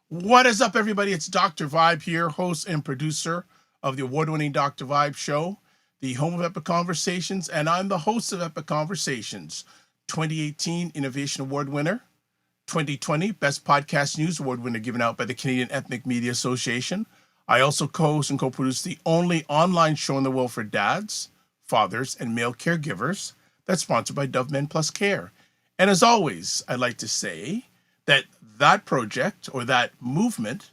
What is up, everybody? It's Dr. Vibe here, host and producer of the award-winning Dr. Vibe show, the home of Epic Conversations, and I'm the host of Epic Conversations, 2018 Innovation Award winner, 2020 Best Podcast News Award winner given out by the Canadian Ethnic Media Association. I also co-host and co-produce the only online show in the world for dads, fathers, and male caregivers that's sponsored by Dove Men Plus Care. And as always, I'd like to say that project or that movement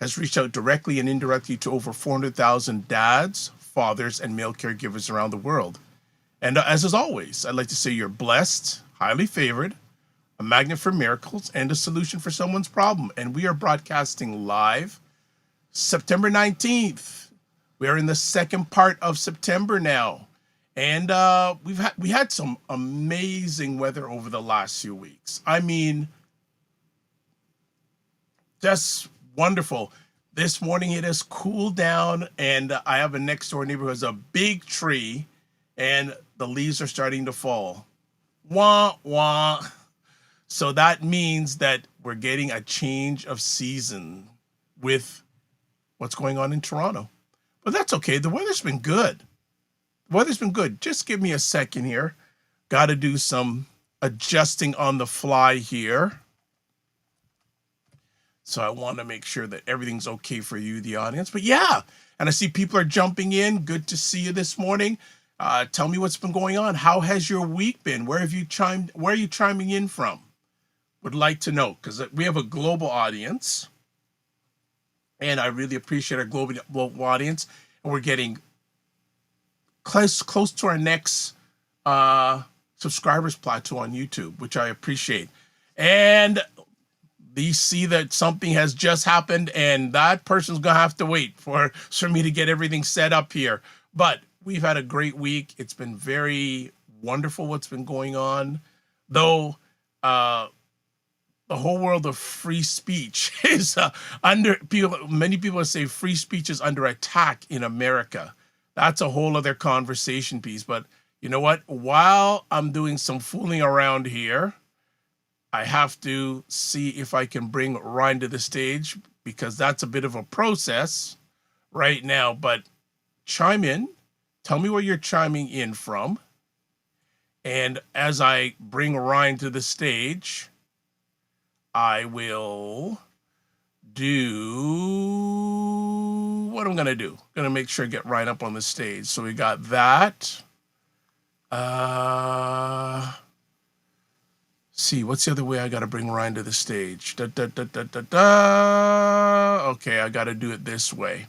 has reached out directly and indirectly to over 400,000 dads, fathers, and male caregivers around the world. And as is always, I'd like to say you're blessed, highly favored, a magnet for miracles, and a solution for someone's problem. And we are broadcasting live September 19th. We are in the second part of September now. And we had some amazing weather over the last few weeks. I mean, just wonderful. This morning it has cooled down, and I have a next door neighbor who has a big tree, and the leaves are starting to fall. Wah, wah. So that means that we're getting a change of season with what's going on in Toronto. But that's okay. The weather's been good. Just give me a second here. Got to do some adjusting on the fly here. So I want to make sure that everything's okay for you, the audience. But yeah, and I see people are jumping in. Good to see you this morning. Tell me what's been going on. How has your week been? Where are you chiming in from? Would like to know, because we have a global audience. And I really appreciate our global audience. And we're getting close to our next subscribers plateau on YouTube, which I appreciate. And they see that something has just happened, and that person's gonna have to wait for me to get everything set up here. But we've had a great week. It's been very wonderful what's been going on, though. The whole world of free speech is many people say free speech is under attack in America. That's a whole other conversation piece. But you know what? While I'm doing some fooling around here, I have to see if I can bring Ryan to the stage, because that's a bit of a process right now. But chime in. Tell me where you're chiming in from. And as I bring Ryan to the stage, I will do what I'm going to do. Going to make sure I get Ryan up on the stage. So we got that. See, what's the other way I got to bring Ryan to the stage? Okay, I got to do it this way.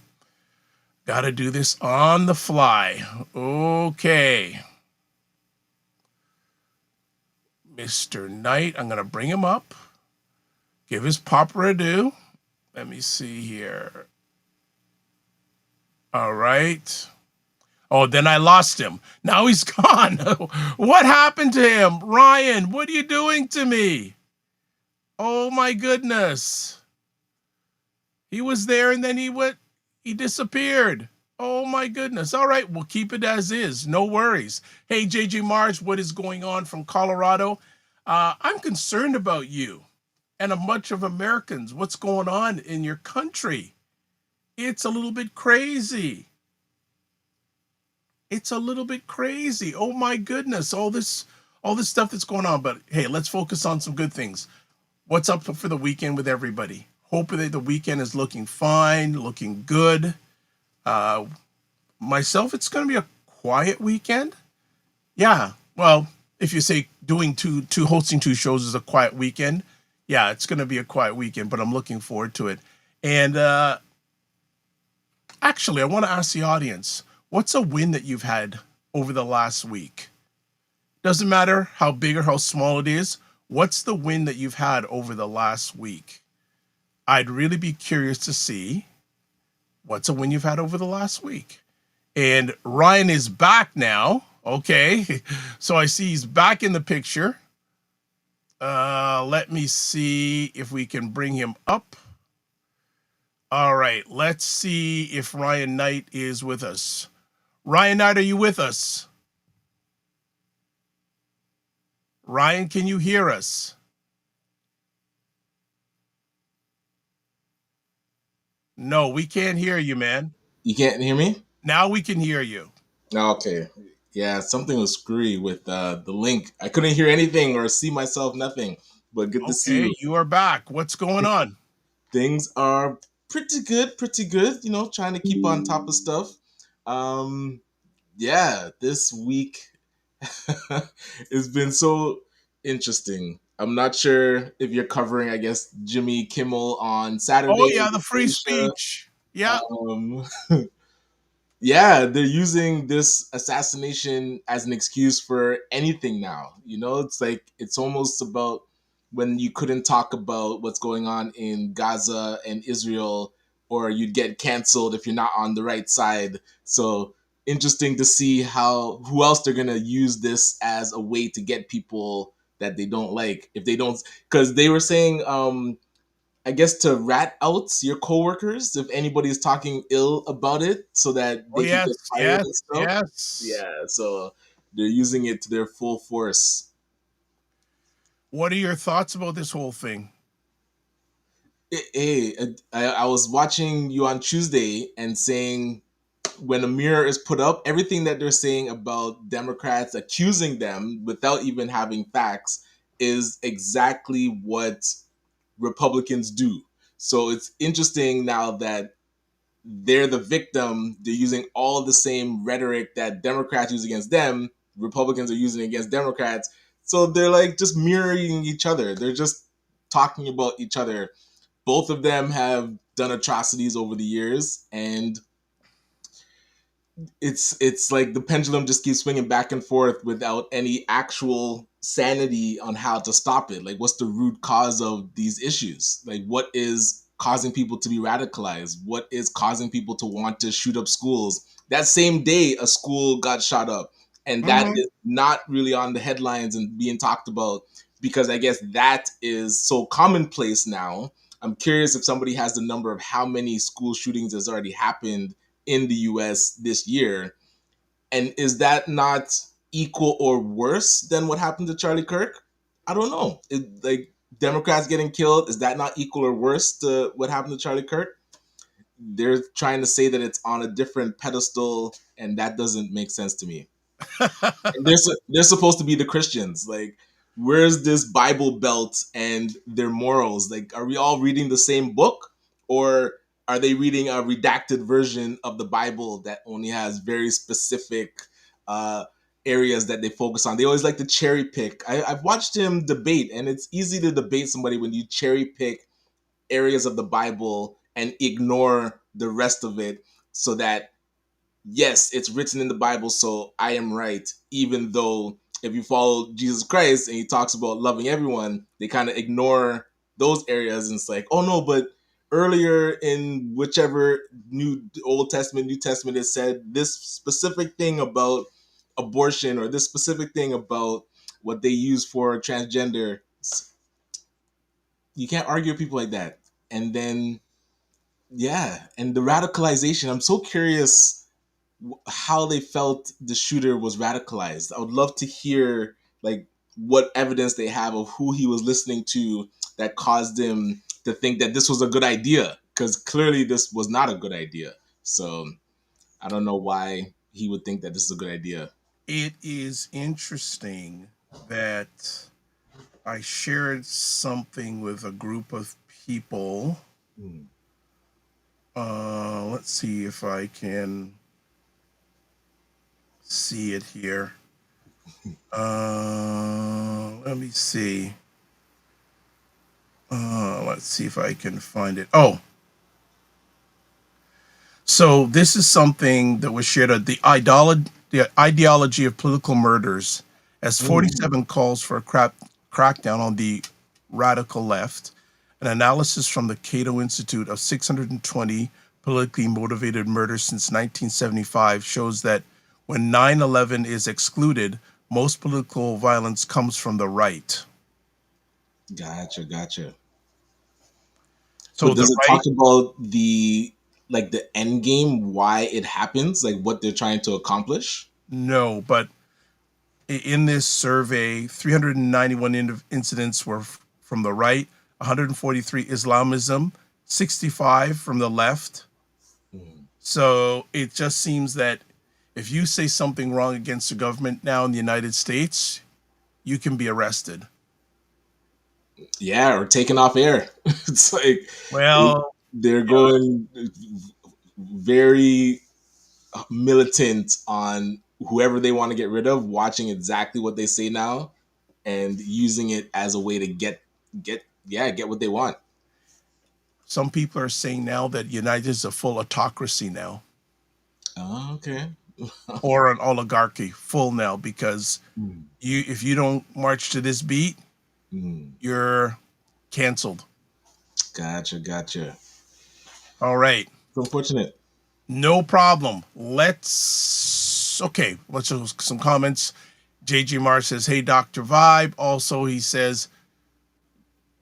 Got to do this on the fly. Okay. Mr. Knight, I'm going to bring him up. Give his proper ado. Let me see here. All right. Oh, then I lost him. Now he's gone. What happened to him? Ryan, what are you doing to me? Oh my goodness. He was there and then he disappeared. Oh my goodness. All right, we'll keep it as is. No worries. Hey, JJ Marge, what is going on from Colorado? I'm concerned about you and a bunch of Americans. What's going on in your country? It's a little bit crazy. Oh my goodness, all this stuff that's going on. But hey, let's focus on some good things. What's up for the weekend with everybody? Hope that the weekend is looking fine, looking good. Myself, it's going to be a quiet weekend. Yeah, well, if you say hosting two shows is a quiet weekend, yeah, it's going to be a quiet weekend, but I'm looking forward to it. And actually, I want to ask the audience, what's a win that you've had over the last week? Doesn't matter how big or how small it is. What's the win that you've had over the last week? I'd really be curious to see what's a win you've had over the last week. And Ryan is back now. Okay, so I see he's back in the picture. Let me see if we can bring him up. All right, let's see if Ryan Knight is with us. Ryan Knight, are you with us? Ryan, can you hear us? No, we can't hear you, man. You can't hear me? Now we can hear you. Okay. Yeah, something was screwy with the link. I couldn't hear anything or see myself, nothing. But good to see Okay, you. you are back. What's going on? Things are pretty good, pretty good. Trying to keep on top of stuff. Um, yeah, this week it's been so interesting. I'm not sure if you're covering, I guess, Jimmy Kimmel on Oh Saturday yeah, the with free Aisha. speech. Yeah. Um, yeah, they're using this assassination as an excuse for anything now. It's like it's almost about when you couldn't talk about what's going on in Gaza and Israel, or you'd get canceled if you're not on the right side. So interesting to see who else they're gonna use this as a way to get people that they don't like. If they don't, because they were saying I guess to rat out your coworkers if anybody's talking ill about it so that Oh they can yes, get fired yes, and stuff. yes. Yeah, so they're using it to their full force. What are your thoughts about this whole thing? Hey, I was watching you on Tuesday and saying when a mirror is put up, everything that they're saying about Democrats accusing them without even having facts is exactly what Republicans do. So it's interesting now that they're the victim. They're using all the same rhetoric that Democrats use against them. Republicans are using against Democrats. So they're like just mirroring each other. They're just talking about each other. Both of them have done atrocities over the years, and it's like the pendulum just keeps swinging back and forth without any actual sanity on how to stop it. Like, what's the root cause of these issues? Like, what is causing people to be radicalized? What is causing people to want to shoot up schools? That same day a school got shot up, and that Hmm. is not really on the headlines and being talked about because I guess that is so commonplace now. I'm curious if somebody has the number of how many school shootings has already happened in the US this year. And is that not equal or worse than what happened to Charlie Kirk? I don't know. Like Democrats getting killed, is that not equal or worse to what happened to Charlie Kirk? They're trying to say that it's on a different pedestal, and that doesn't make sense to me. And they're supposed to be the Christians. Like, where's this Bible belt and their morals? Like, are we all reading the same book, or are they reading a redacted version of the Bible that only has very specific uh, areas that they focus on? They always like to cherry pick. I've watched him debate, and it's easy to debate somebody when you cherry pick areas of the Bible and ignore the rest of it, so that yes, it's written in the Bible, so I am right. Even though if you follow Jesus Christ and he talks about loving everyone, they kind of ignore those areas and it's like, oh no, but earlier in whichever New Old Testament, New Testament, it said this specific thing about abortion or this specific thing about what they use for transgender. You can't argue with people like that. And then yeah, and the radicalization. I'm so curious how they felt the shooter was radicalized. I would love to hear like what evidence they have of who he was listening to that caused him to think that this was a good idea because clearly this was not a good idea. So I don't know why he would think that this is a good idea. It is interesting that I shared something with a group of people. Hmm. Let's see if I can see it here. Let me see. Let's see if I can find it. Oh, so this is something that was shared at the ideology of political murders, as Mm. 47 calls for a crackdown on the radical left. An analysis from the Cato Institute of 620 politically motivated murders since 1975 shows that when 9/11 is excluded, most political violence comes from the right. Gotcha, gotcha. So But the does it right, talk about the end game, why it happens, like what they're trying to accomplish? no, but in this survey, 391 incidents were from the right, 143 Islamism, 65 from the left. Mm. So it just seems that if you say something wrong against the government now in the United States, you can be arrested. Yeah, or taken off air. It's like Well, they're yeah, going very militant on whoever they want to get rid of, watching exactly what they say now and using it as a way to get what they want. some people are saying now that United is a full autocracy now, Oh, okay. or an oligarchy, full now, because Mm, you if you don't march to this beat, mm. you're canceled. Gotcha. All right. So unfortunate. No problem. Let's show some comments. JG Mar says, "Hey, Dr. Vibe." Also, he says,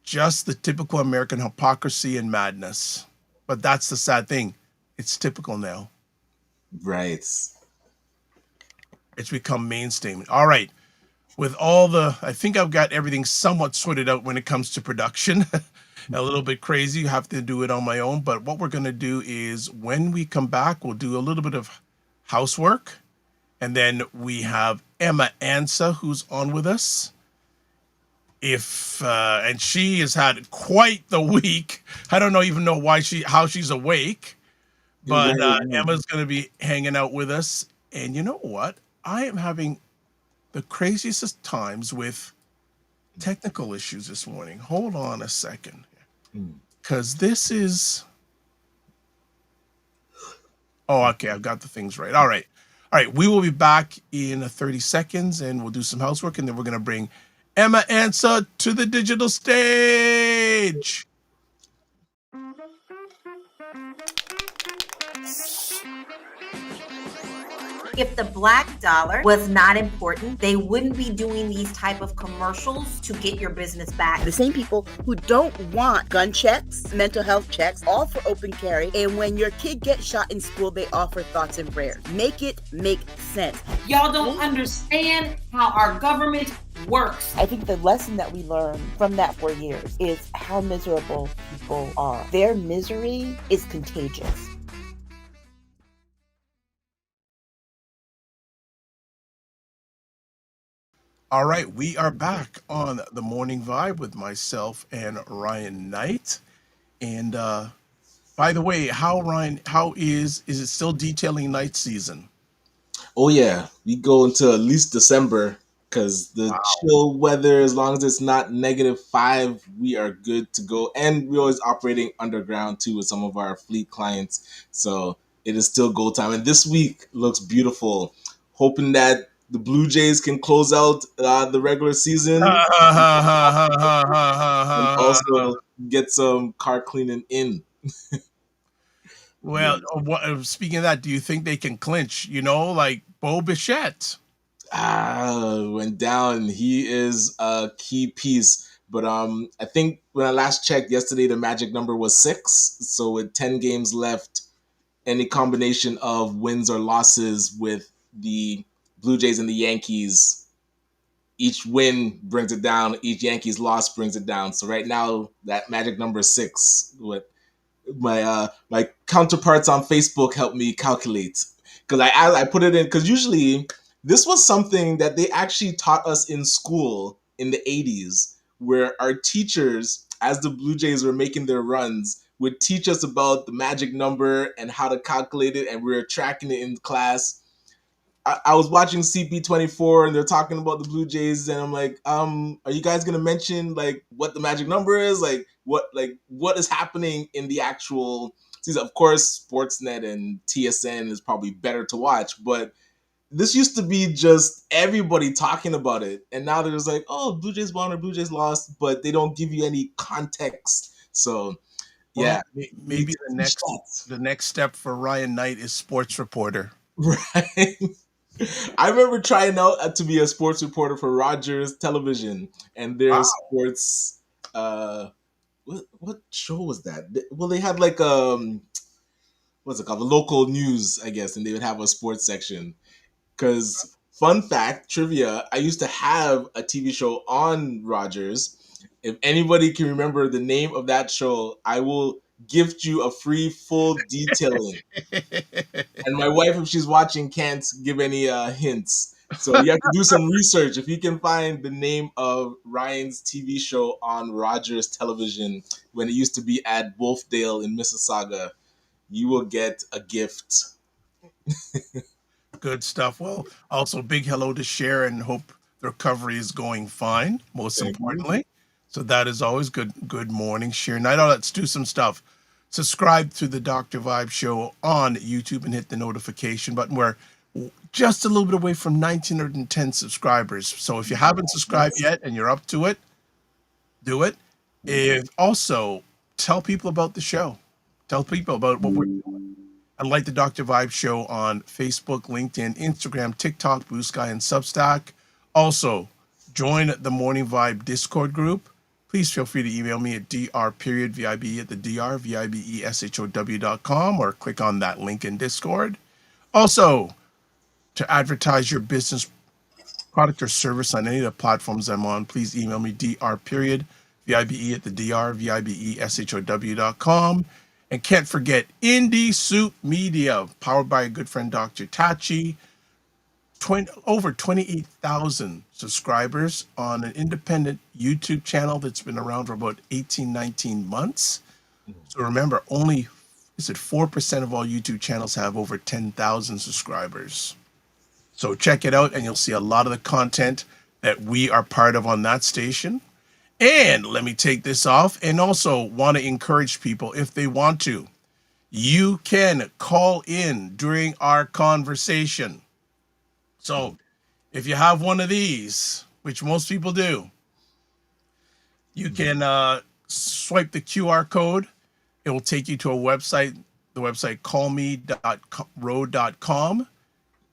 "Just the typical American hypocrisy and madness." But that's the sad thing. It's typical now. Right. It's become mainstream. All right. With all I think I've got everything somewhat sorted out when it comes to production. A little bit crazy. You have to do it on my own. But what we're going to do is when we come back, we'll do a little bit of housework. And then we have Emma Ansah, who's on with us. If and she has had quite the week. I don't even know how she's awake, but Right. Emma's going to be hanging out with us. And you know what? I am having the craziest times with technical issues this morning. Hold on a second, Mm. because this is. Oh, okay. I've got the things right. All right. All right. We will be back in 30 seconds and we'll do some housework and then we're going to bring Emma Ansah to the digital stage. If the black dollar was not important, they wouldn't be doing these type of commercials to get your business back. The same people who don't want gun checks, mental health checks, all for open carry. And when your kid gets shot in school, they offer thoughts and prayers. Make it make sense. Y'all don't understand how our government works. I think the lesson that we learned from that for years is how miserable people are. Their misery is contagious. All right, we are back on the morning vibe with myself and Ryan Knight. And by the way, how is it still detailing night season? Oh yeah, we go into at least December because the Wow. chill weather, as long as it's not -5, we are good to go. And we're always operating underground too with some of our fleet clients, so it is still go time. And this week looks beautiful. Hoping that the Blue Jays can close out the regular season and also get some car cleaning in. Well, Yes. speaking of that, do you think they can clinch? Like Bo Bichette. Went down. He is a key piece. But I think when I last checked yesterday, the magic number was 6. So with 10 games left, any combination of wins or losses with the Blue Jays and the Yankees, each win brings it down. Each Yankees loss brings it down. So right now, that magic number is 6. With my counterparts on Facebook helped me calculate because I put it in because usually this was something that they actually taught us in school in the 80s, where our teachers, as the Blue Jays were making their runs, would teach us about the magic number and how to calculate it, and we were tracking it in class. I was watching CP24 and they're talking about the Blue Jays, and I'm like, are you guys gonna mention like what the magic number is? What is happening in the actual season? Of course, Sportsnet and TSN is probably better to watch, but this used to be just everybody talking about it, and now there's like, oh, Blue Jays won or Blue Jays lost, but they don't give you any context. So yeah, Well, need maybe to teach that. the next step for Ryan Knight is sports reporter. Right. I remember trying out to be a sports reporter for Rogers Television and their Wow. sports. What show was that? Well, they had like what's it called? The local news, I guess, and they would have a sports section. Because fun fact, trivia, I used to have a TV show on Rogers. If anybody can remember the name of that show, I will gift you a free full detailing. And my wife, if she's watching, can't give any hints. So you have to do some research. If you can find the name of Ryan's TV show on Rogers Television when it used to be at Wolfdale in Mississauga, you will get a gift. Good stuff. Well, also big hello to Sharon. Hope the recovery is going fine, most Thank you. importantly. So that is always good. Good morning, Sharon. I know, let's do some stuff. Subscribe to the Dr. Vibe Show on YouTube and hit the notification button. We're just a little bit away from 1,910 subscribers. So if you haven't subscribed yet and you're up to it, do it. And also tell people about the show. Tell people about what we're doing. And like the Dr. Vibe Show on Facebook, LinkedIn, Instagram, TikTok, Blue Sky, and Substack. Also, join the Morning Vibe Discord group. Please feel free to email me at dr.vibe at the drvibeshow.com or click on that link in Discord. Also, to advertise your business product or service on any of the platforms I'm on, please email me dr.vibe at the drvibeshow.com. And can't forget Indie Soup Media, powered by a good friend, Dr. Tachi. Over 28,000 subscribers on an independent YouTube channel that's been around for about 18, 19 months. So remember, only, 4% of all YouTube channels have over 10,000 subscribers. So check it out and you'll see a lot of the content that we are part of on that station. And let me take this off and also want to encourage people, if they want to, you can call in during our conversation. So if you have one of these, which most people do, you can swipe the QR code. It will take you to a website, the website callme.road.com,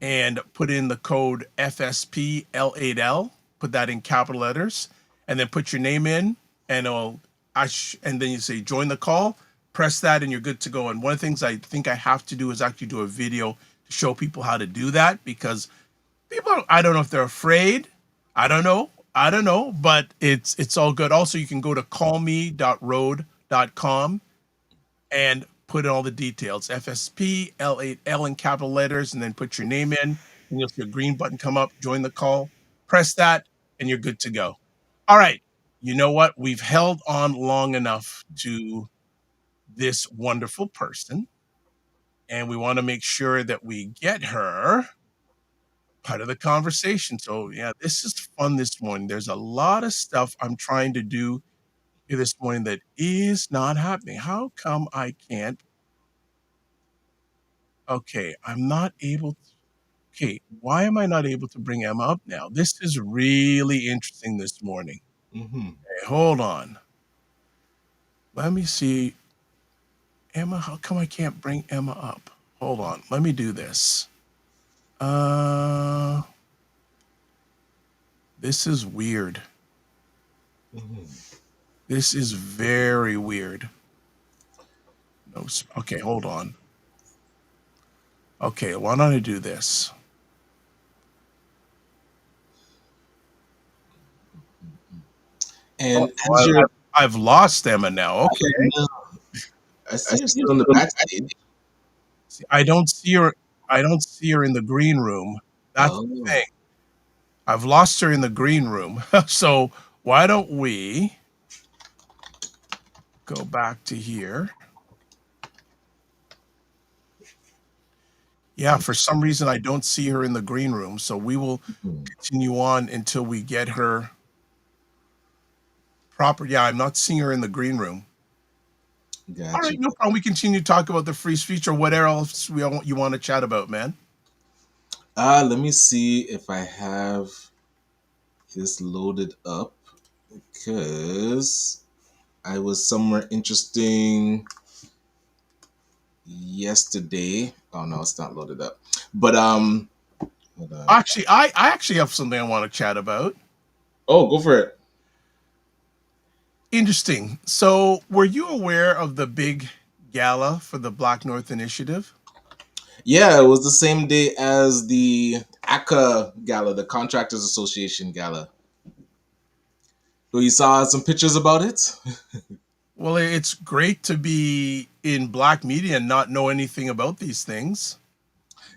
and put in the code FSPL8L, put that in capital letters, and then put your name in, and and then you say join the call, press that, and you're good to go. And one of the things I think I have to do is actually do a video to show people how to do that, because people, I don't know if they're afraid. I don't know, but it's all good. Also, you can go to callme.road.com and put in all the details, FSPL8L in capital letters, and then put your name in, and you'll see a green button come up, join the call, press that, and you're good to go. All right. You know what? We've held on long enough to this wonderful person, and we want to make sure that we get her part of the conversation. So yeah, this is fun this morning. There's a lot of stuff I'm trying to do here this morning that is not happening. How come I can't? Okay, I'm not able to. Okay, why am I not able to bring Emma up now? This is really interesting this morning. Mm-hmm. Okay, hold on. Let me see. Emma, how come I can't bring Emma up? Hold on. Let me do this. This is weird. Mm-hmm. This is very weird. No, okay, hold on. Okay, why don't I do this? And as you're, I've lost Emma now. Okay. I see you're still in the backstage. I don't see her. I don't see her in the green room. That's the thing. I've lost her in the green room. So why don't we go back to here? Yeah, for some reason I don't see her in the green room. So we will continue on until we get her proper. Yeah, I'm not seeing her in the green room. Gotcha. All right, no problem. We continue to talk about the free speech or whatever else you want to chat about, man. Let me see if I have this loaded up, because I was somewhere interesting yesterday. Oh no, it's not loaded up. But hold on. Actually, I actually have something I want to chat about. Oh, go for it. Interesting. So, were you aware of the big gala for the Black North Initiative? Yeah, it was the same day as the ACA Gala, the Contractors Association Gala. So you saw some pictures about it? Well, it's great to be in Black media and not know anything about these things.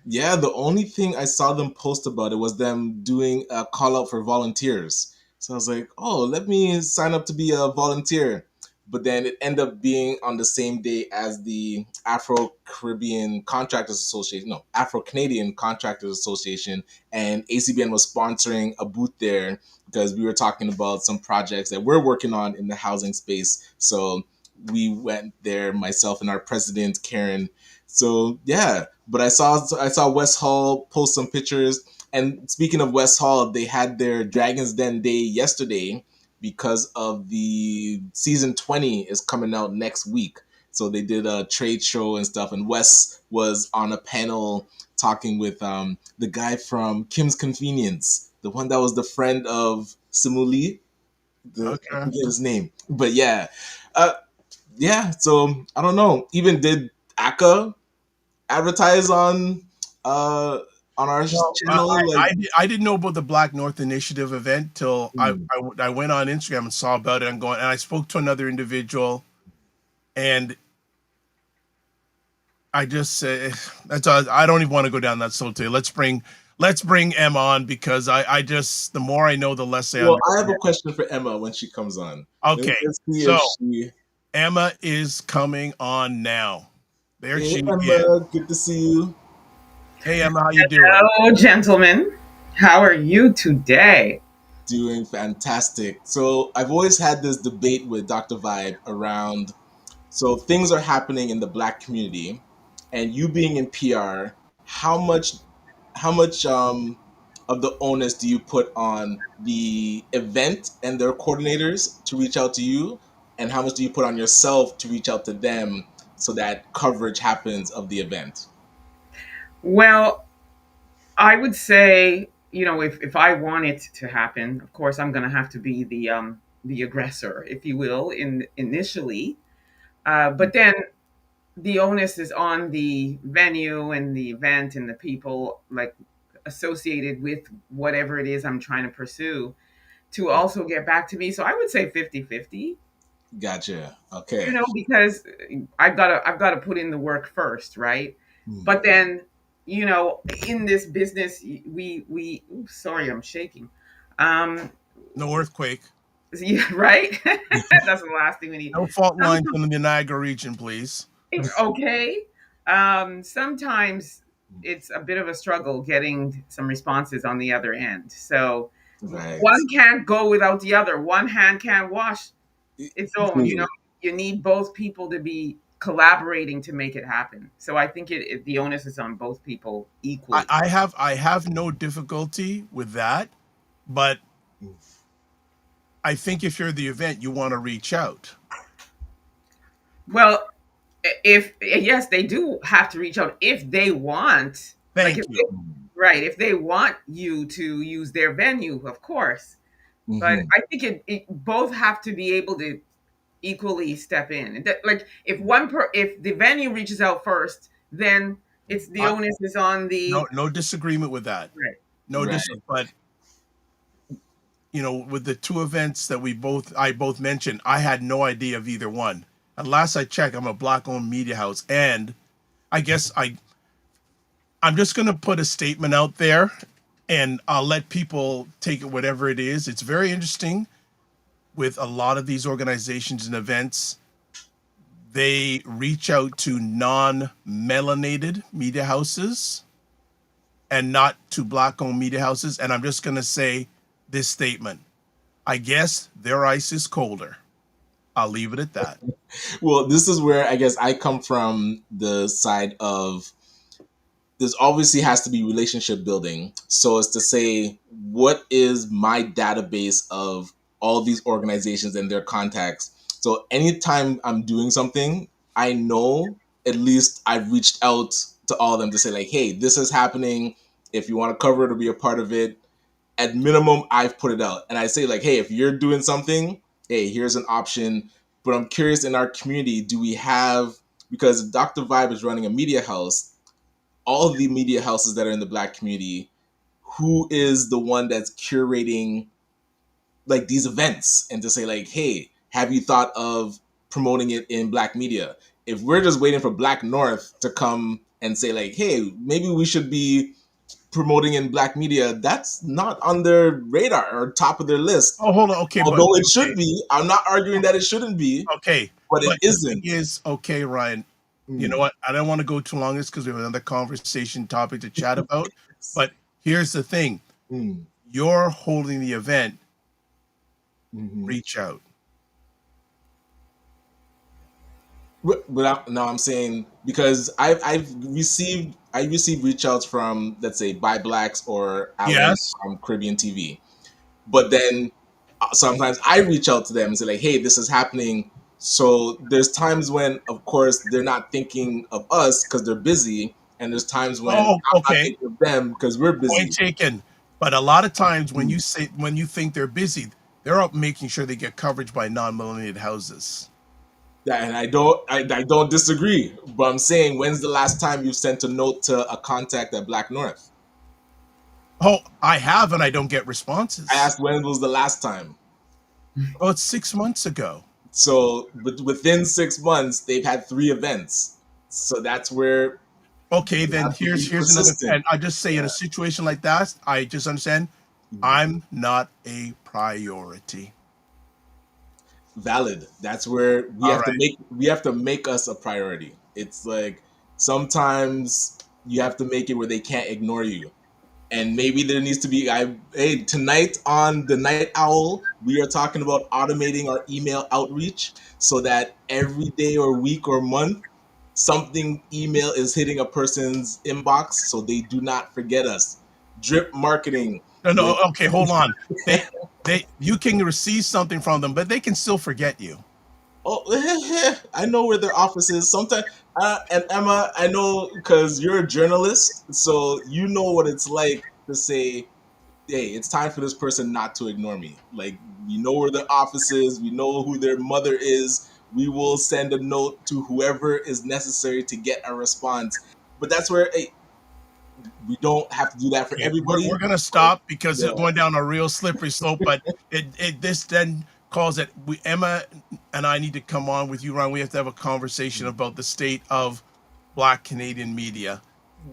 Yeah, the only thing I saw them post about it was them doing a call out for volunteers. So I was like, oh, let me sign up to be a volunteer. But then it ended up being on the same day as the Afro Caribbean Contractors Association, no, Afro Canadian Contractors Association, and ACBN was sponsoring a booth there because we were talking about some projects that we're working on in the housing space. So we went there, myself and our president, Karen. So yeah, but I saw West Hall post some pictures. And speaking of West Hall, they had their Dragons Den Day yesterday because of the season 20 is coming out next week. So they did a trade show and stuff, and Wes was on a panel talking with the guy from Kim's Convenience, the one that was the friend of Simuli. I Okay. forget his name, but yeah, uh, yeah. So I don't know. Even did Aka advertise on our Well, channel? Like, I didn't know about the Black North Initiative event till mm, I went on Instagram and saw about it. And I spoke to another individual, and I just said that's I don't even want to go down that slope today. Let's bring Emma on because I just the more I know, the less I well, I have a understand. question for Emma when she comes on. Okay, Let's see if so she. Emma is coming on now. There Hey, she is. Emma, good to see you. Hey Emma, how you doing? Hello, gentlemen. How are you today? Doing fantastic. So I've always had this debate with Dr. Vibe around. So things are happening in the Black community, and you being in PR, how much how much of the onus do you put on the event and their coordinators to reach out to you, and how much do you put on yourself to reach out to them so that coverage happens of the event? Well, I would say, if I want it to happen, of course, I'm going to have to be the aggressor, if you will, initially. But then the onus is on the venue and the event and the people like associated with whatever it is I'm trying to pursue to also get back to me. So I would say 50-50. Gotcha. Okay. Because I've got to put in the work first, right? Hmm. But then, in this business, we oops, sorry, I'm shaking. Um, No earthquake. yeah, right. That's the last thing we need. No fault Some, lines in the Niagara region, please. okay. Sometimes it's a bit of a struggle getting some responses on the other end. So Right. one can't go without the other. One hand can't wash its own. True. You need both people to be collaborating to make it happen. So I think the onus is on both people equally. I have no difficulty with that, but I think if you're the event, you want to reach out. Well, if yes, they do have to reach out if they want, like Thank if you. they, right, if they want you to use their venue, of course. But Hmm. I think it both have to be able to equally step in. Like if the venue reaches out first, then it's the I, onus is on the no disagreement with that. right. No Right. but with the two events that I both mentioned, I had no idea of either one. And last I checked, I'm a Black-owned media house, and I guess I'm just gonna put a statement out there, and I'll let people take it whatever it is. It's very interesting with a lot of these organizations and events. They reach out to non-melanated media houses and not to Black-owned media houses. And I'm just gonna say this statement. I guess their ice is colder. I'll leave it at that. Well, this is where I guess I come from the side of there's obviously has to be relationship building. So it's to say, what is my database of all these organizations and their contacts? So anytime I'm doing something, I know at least I've reached out to all of them to say, like, hey, this is happening. If you want to cover it or be a part of it, at minimum, I've put it out. And I say, like, hey, if you're doing something, hey, here's an option. But I'm curious in our community, do we have, because Dr. Vibe is running a media house, all of the media houses that are in the Black community, who is the one that's curating like these events and to say like, hey, have you thought of promoting it in Black media. If we're just waiting for Black North to come and say like, hey, maybe we should be promoting in Black media, that's not on their radar or top of their list. Oh, hold on. Okay, but Although it okay, should be, I'm not arguing that it shouldn't be, okay. but it But the thing isn't. is, okay, Ryan, you know Mm. what? I don't want to go too long this because we have another conversation topic to chat about. But here's the thing. Mm. You're holding the event, Mhm. reach out. No, I'm saying because I've received reach outs from, let's say, By Blacks or Alan Yes. from Caribbean TV, but then sometimes I reach out to them and say like, hey, this is happening. So there's times when, of course, they're not thinking of us because they're busy, and there's times when Oh, I'm not okay. thinking of them because we're Point busy. taken. But a lot of times when Mm. you think they're busy, they're up making sure they get coverage by non-melanated houses. And I don't disagree, but I'm saying, when's the last time you sent a note to a contact at Black North? Oh, I have, and I don't get I responses. asked when was the last time. Oh, it's 6 months ago. So, but within 6 months, they've had 3 events. So that's where Okay, you then have to be here's another, persistent. and I just say in a situation like that, I just understand I'm not a priority. Valid. That's where All right. we have to make us a priority. It's like sometimes you have to make it where they can't ignore you. And maybe there needs to be, hey, tonight on the Night Owl, we are talking about automating our email outreach so that every day or week or month, something email is hitting a person's inbox so they do not forget us. Drip marketing No, with no, okay, hold on. You can receive something from them, but they can still forget you. oh, I know where their office is. Sometimes, and Emma, I know because you're a journalist, so you know what it's like to say, hey, it's time for this person not to ignore me. Like, we know where their office is, we know who their mother is. We will send a note to whoever is necessary to get a response. But that's where, hey, we don't have to do that for Okay, we're everybody. gonna But, stop because yeah, it's going down a real slippery slope. But it this then calls it. Emma and I need to come on with you, Ron. We have to have a conversation about the state of Black Canadian media.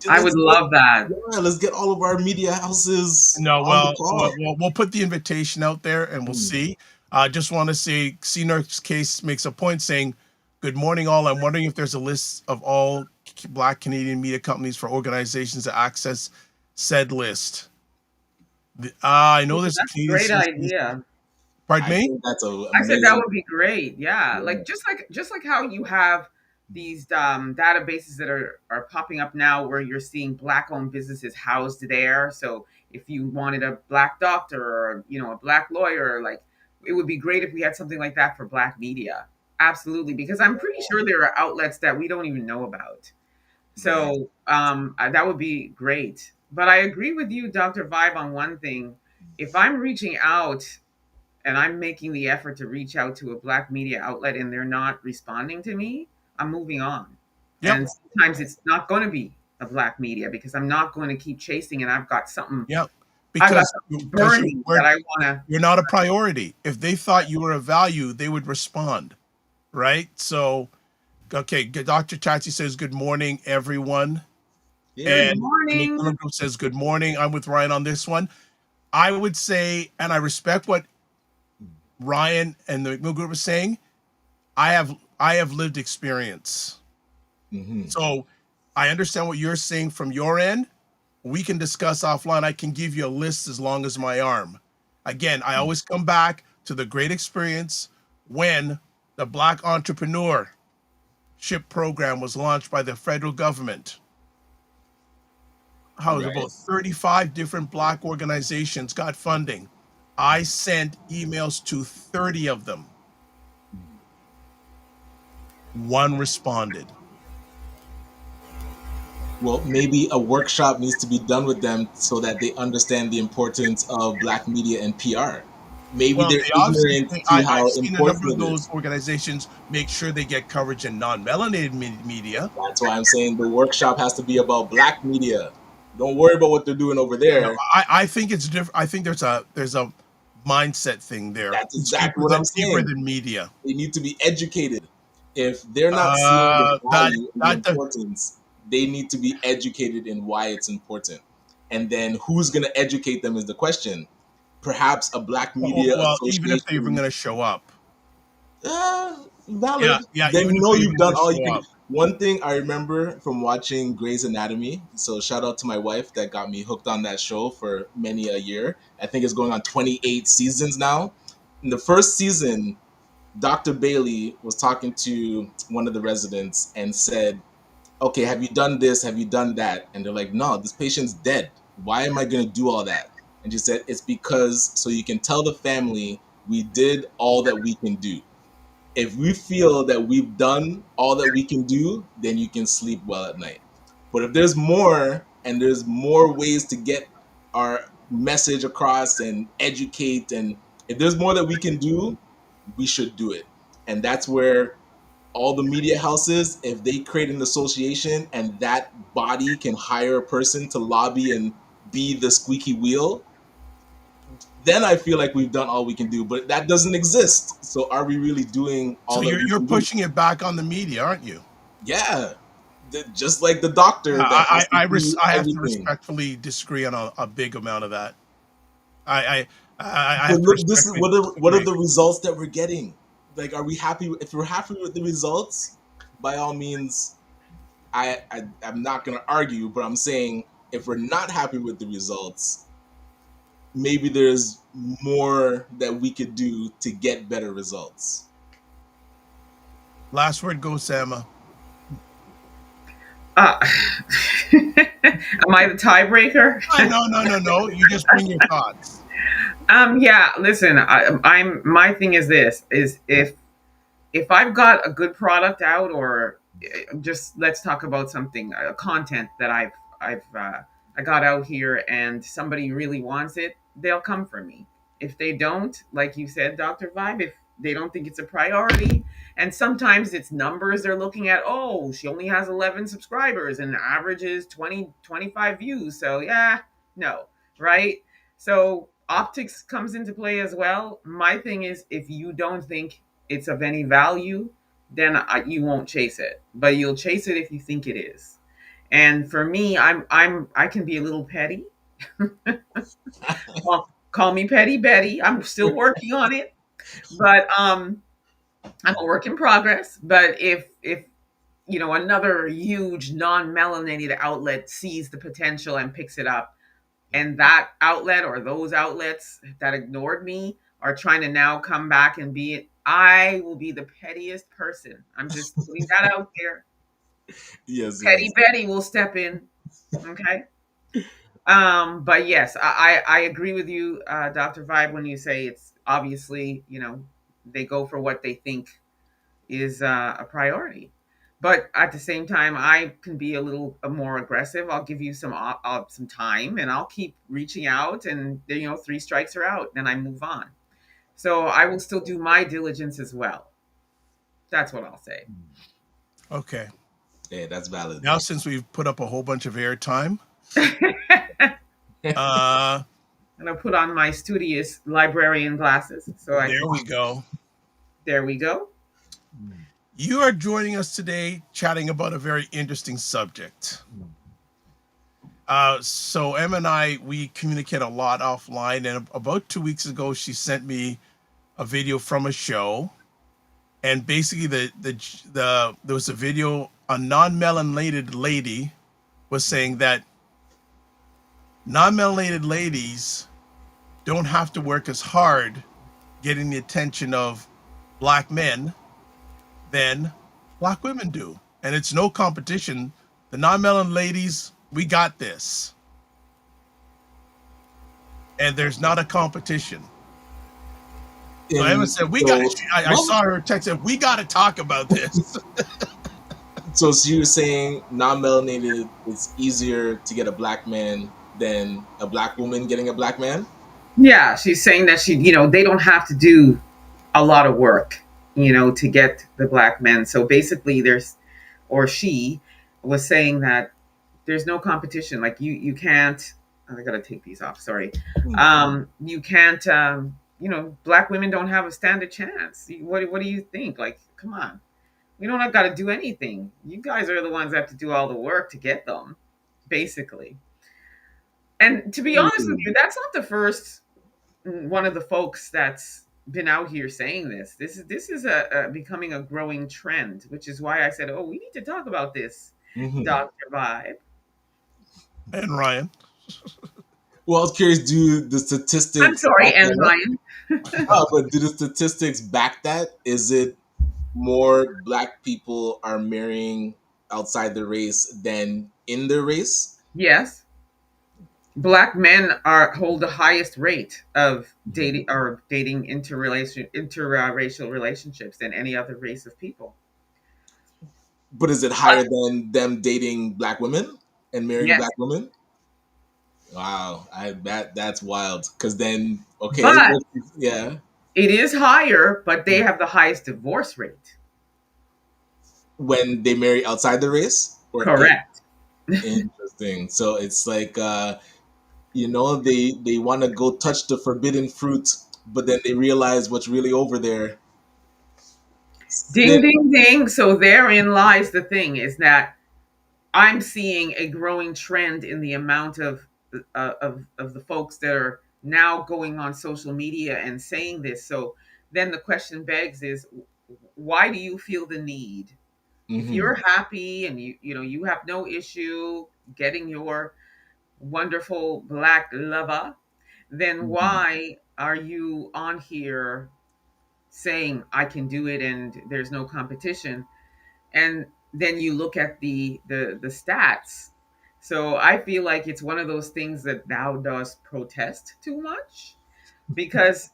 I would love that. let's get all of our media houses No, on the well, call. we'll put the invitation out there and we'll Hmm. see. Just want to say, CNERC's case makes a point saying, "Good morning, all. I'm wondering if there's a list of all Black Canadian media companies for organizations to access said list." I know there's a That's a Canadian great Association. idea. Pardon I me? think that's an I said that amazing. would be great. Yeah, Yeah. like just like how you have these databases that are popping up now, where you're seeing Black-owned businesses housed there. So if you wanted a Black doctor or a Black lawyer, like it would be great if we had something like that for Black media. Absolutely, because I'm pretty sure there are outlets that we don't even know about. Right. So that would be great. But I agree with you, Dr. Vibe, on one thing. If I'm reaching out and I'm making the effort to reach out to a Black media outlet and they're not responding to me, I'm moving on. Yep, And sometimes it's not going to be a Black media because I'm not going to keep chasing, and yep. I've got Because something burning that I want to. you're not a priority. If they thought you were a value, they would respond, right? So, okay, Dr. Chachi says, "Good morning, everyone." Yeah. Good And the Nick morning. Miller Group says, "Good morning." I'm with Ryan on this one. I would say, and I respect what Ryan and the McMill Group are saying. I have lived experience, Hmm. so I understand what you're saying from your end. We can discuss offline. I can give you a list as long as my arm. Again, I always come back to the great experience when the Black Entrepreneurship Program was launched by the federal government. How Right. about 35 different Black organizations got funding. I sent emails to 30 of them. One responded. Well, maybe a workshop needs to be done with them so that they understand the importance of Black media and PR. Maybe Well, they're they obviously, ignorant to I've how seen a number important of it those is. organizations make sure they get coverage in non-melanated media. That's why I'm saying the workshop has to be about Black media. Don't worry about what they're doing over No, there. I think it's different. I think there's a mindset thing there. That's exactly what I'm Deeper saying. than media. They need to be educated. If they're not seeing the That value and the that the importance, they need to be educated in why it's important. And then who's going to educate them is the question. Perhaps a Black Media well, even if they're even Association. going to show up. Valid. Yeah, Then even you if know they're you've even going done to all you show can. up. One thing I remember from watching Grey's Anatomy, so shout out to my wife that got me hooked on that show for many a year. I think it's going on 28 seasons now. In the first season, Dr. Bailey was talking to one of the residents and said, "Okay, have you done this? Have you done that?" And they're like, "No, this patient's dead. Why am I going to do all that?" And she said, "It's because so you can tell the family we did all that we can do. If we feel that we've done all that we can do, then you can sleep well at night. But if there's more and there's more ways to get our message across and educate, and if there's more that we can do, we should do it." And that's where all the media houses, if they create an association and that body can hire a person to lobby and be the squeaky wheel, then I feel like we've done all we can do. But that doesn't exist. So are we really doing So all that we you're can do? pushing it back on the media, aren't you? Yeah. Just like the doctor that has to do I have to everything. respectfully disagree on a big amount of that. I But have to look, this is respectfully what are disagree. the results that we're getting? Like, are we happy? If we're happy with the results, by all means, I'm not going to argue, but I'm saying if we're not happy with the results, maybe there's more that we could do to get better results. Last word goes, Emma. Am I the tiebreaker? No. You just bring your thoughts. Yeah. Listen, I'm. My thing is this: is if I've got a good product out, or just let's talk about something, content that I got out here, and somebody really wants it, they'll come for me. If they don't, like you said, Dr. Vibe, if they don't think it's a priority, and sometimes it's numbers they're looking at. Oh, she only has 11 subscribers and averages 20-25 views. So yeah, no, right? So optics comes into play as well. My thing is, if you don't think it's of any value, then you won't chase it. But you'll chase it if you think it is. And for me, I can be a little petty. Well, call me Petty Betty. I'm still working on it, but I'm a work in progress. But if another huge non-melanated outlet sees the potential and picks it up, and that outlet or those outlets that ignored me are trying to now come back and be it, I will be the pettiest person. I'm just putting that out there. Yes, Petty yes. Betty will step in. Okay. But yes, I agree with you, Dr. Vibe, when you say it's obviously, they go for what they think is a priority. But at the same time, I can be a little more aggressive. I'll give you some time, and I'll keep reaching out, and 3 strikes are out, then I move on. So I will still do my diligence as well. That's what I'll say. Okay. Yeah, that's valid. Now, since we've put up a whole bunch of airtime, And uh, I'll put on my studious librarian glasses. So there we go. There we go. You are joining us today chatting about a very interesting subject. So Emma and I, we communicate a lot offline, and about 2 weeks ago, she sent me a video from a show, and basically there was a video. A non-melanated lady was saying that non-melanated ladies don't have to work as hard getting the attention of Black men than Black women do, and it's no competition. The non-melanated ladies, we got this. And there's not a competition. So Emma said, I saw her text said, we got to talk about this. So you're saying non-melanated is easier to get a Black man than a Black woman getting a Black man? Yeah, she's saying that they don't have to do a lot of work, to get the Black men. So basically she was saying that there's no competition. Like you can't, I gotta take these off. Sorry. You can't black women don't have a stand a chance. What do you think? Like, come on. We don't have got to do anything. You guys are the ones that have to do all the work to get them, basically. And to be honest with you, that's not the first one of the folks that's been out here saying this. This is a becoming a growing trend, which is why I said, "Oh, we need to talk about this, Mhm. Doctor Vibe." And Ryan. Well, I was curious, do the I'm statistics sorry, back and that up? Ryan. Oh, but do the statistics back that? Is it more black people are marrying outside the race than in the race? Yes, black men are hold the highest rate of Mhm. dating interracial relationships than any other race of people. But is it But higher than them dating black women and marrying yes, black women? Wow, I that's wild. Because then, okay, but yeah, it is higher, but they Mhm. have the highest divorce rate. When they marry outside the race or in. Correct. Interesting. So it's like they want to go touch the forbidden fruit, but then they realize what's really over there. Ding, Sin. ding, ding. So therein lies the thing is that I'm seeing a growing trend in the amount of the folks that are now going on social media and saying this. So then the question begs is, why do you feel the need? If Hmm. you're happy and you have no issue getting your wonderful black lover, then Hmm. why are you on here saying I can do it and there's no competition? And then you look at the stats. So I feel like it's one of those things that thou dost protest too much, because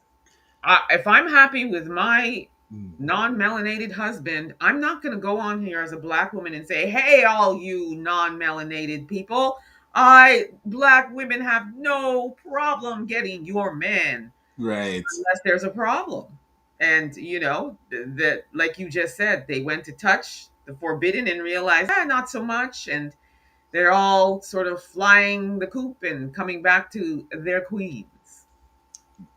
if I'm happy with my non-melanated husband, I'm not going to go on here as a black woman and say, "Hey, all you non-melanated people, I black women have no problem getting your man Right. unless there's a problem." And that, like you just said, they went to touch the forbidden and realized, not so much, and they're all sort of flying the coop and coming back to their queens.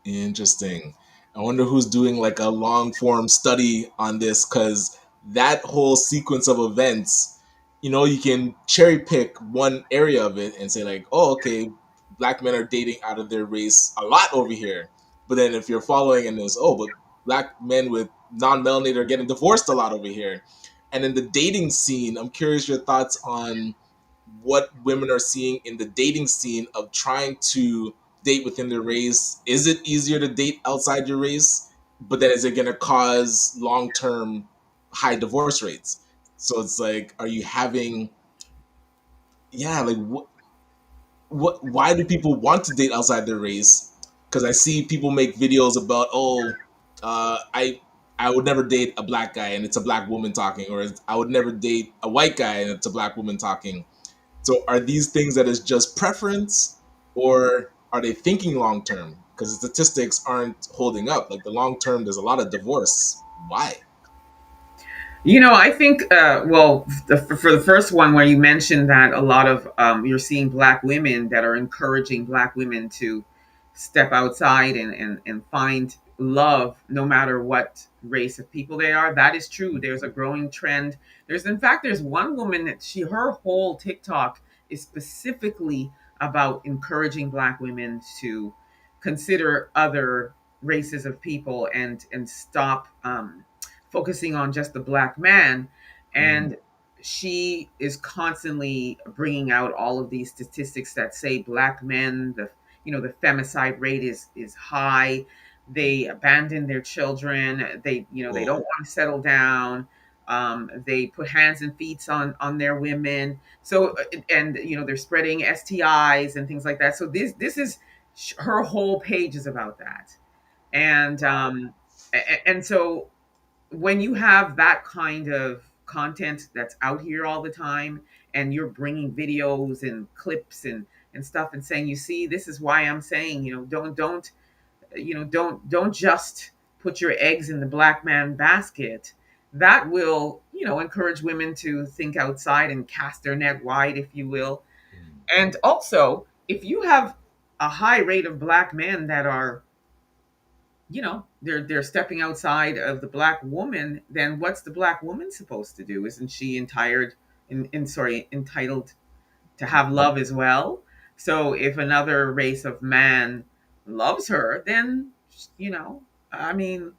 Interesting. I wonder who's doing like a long form study on this because that whole sequence of events, you can cherry pick one area of it and say, like, oh, okay, black men are dating out of their race a lot over here. But then if you're following and there's, oh, but black men with non melanated are getting divorced a lot over here. And in the dating scene, I'm curious your thoughts on what women are seeing in the dating scene of trying to date within their race. Is it easier to date outside your race? But then is it going to cause long term high divorce rates? So it's like, are you having, yeah, like why do people want to date outside their race? Because I see people make videos about, oh, I would never date a black guy and it's a black woman talking, or I would never date a white guy and it's a black woman talking. So are these things that is just preference, or are they thinking long term? Because the statistics aren't holding up. Like the long term, there's a lot of divorce. Why? I think, well, for the first one where you mentioned that a lot of you're seeing black women that are encouraging black women to step outside and find love no matter what race of people they are. That is true. There's a growing trend. In fact, there's one woman that her whole TikTok is specifically about encouraging black women to consider other races of people and stop focusing on just the black man. Mhm. And she is constantly bringing out all of these statistics that say black men, the femicide rate is high. They abandon their children. They don't Oh, want to settle down. They put hands and feet on their women. So and they're spreading STIs and things like that. So this is her whole page is about that. And so when you have that kind of content that's out here all the time, and you're bringing videos and clips and stuff and saying, you see, this is why I'm saying, don't just put your eggs in the black man basket. That will encourage women to think outside and cast their net wide, if you will. And also, if you have a high rate of black men that are they're stepping outside of the black woman, then what's the black woman supposed to do? Isn't she entitled to have love as well? So if another race of man loves her, then I mean,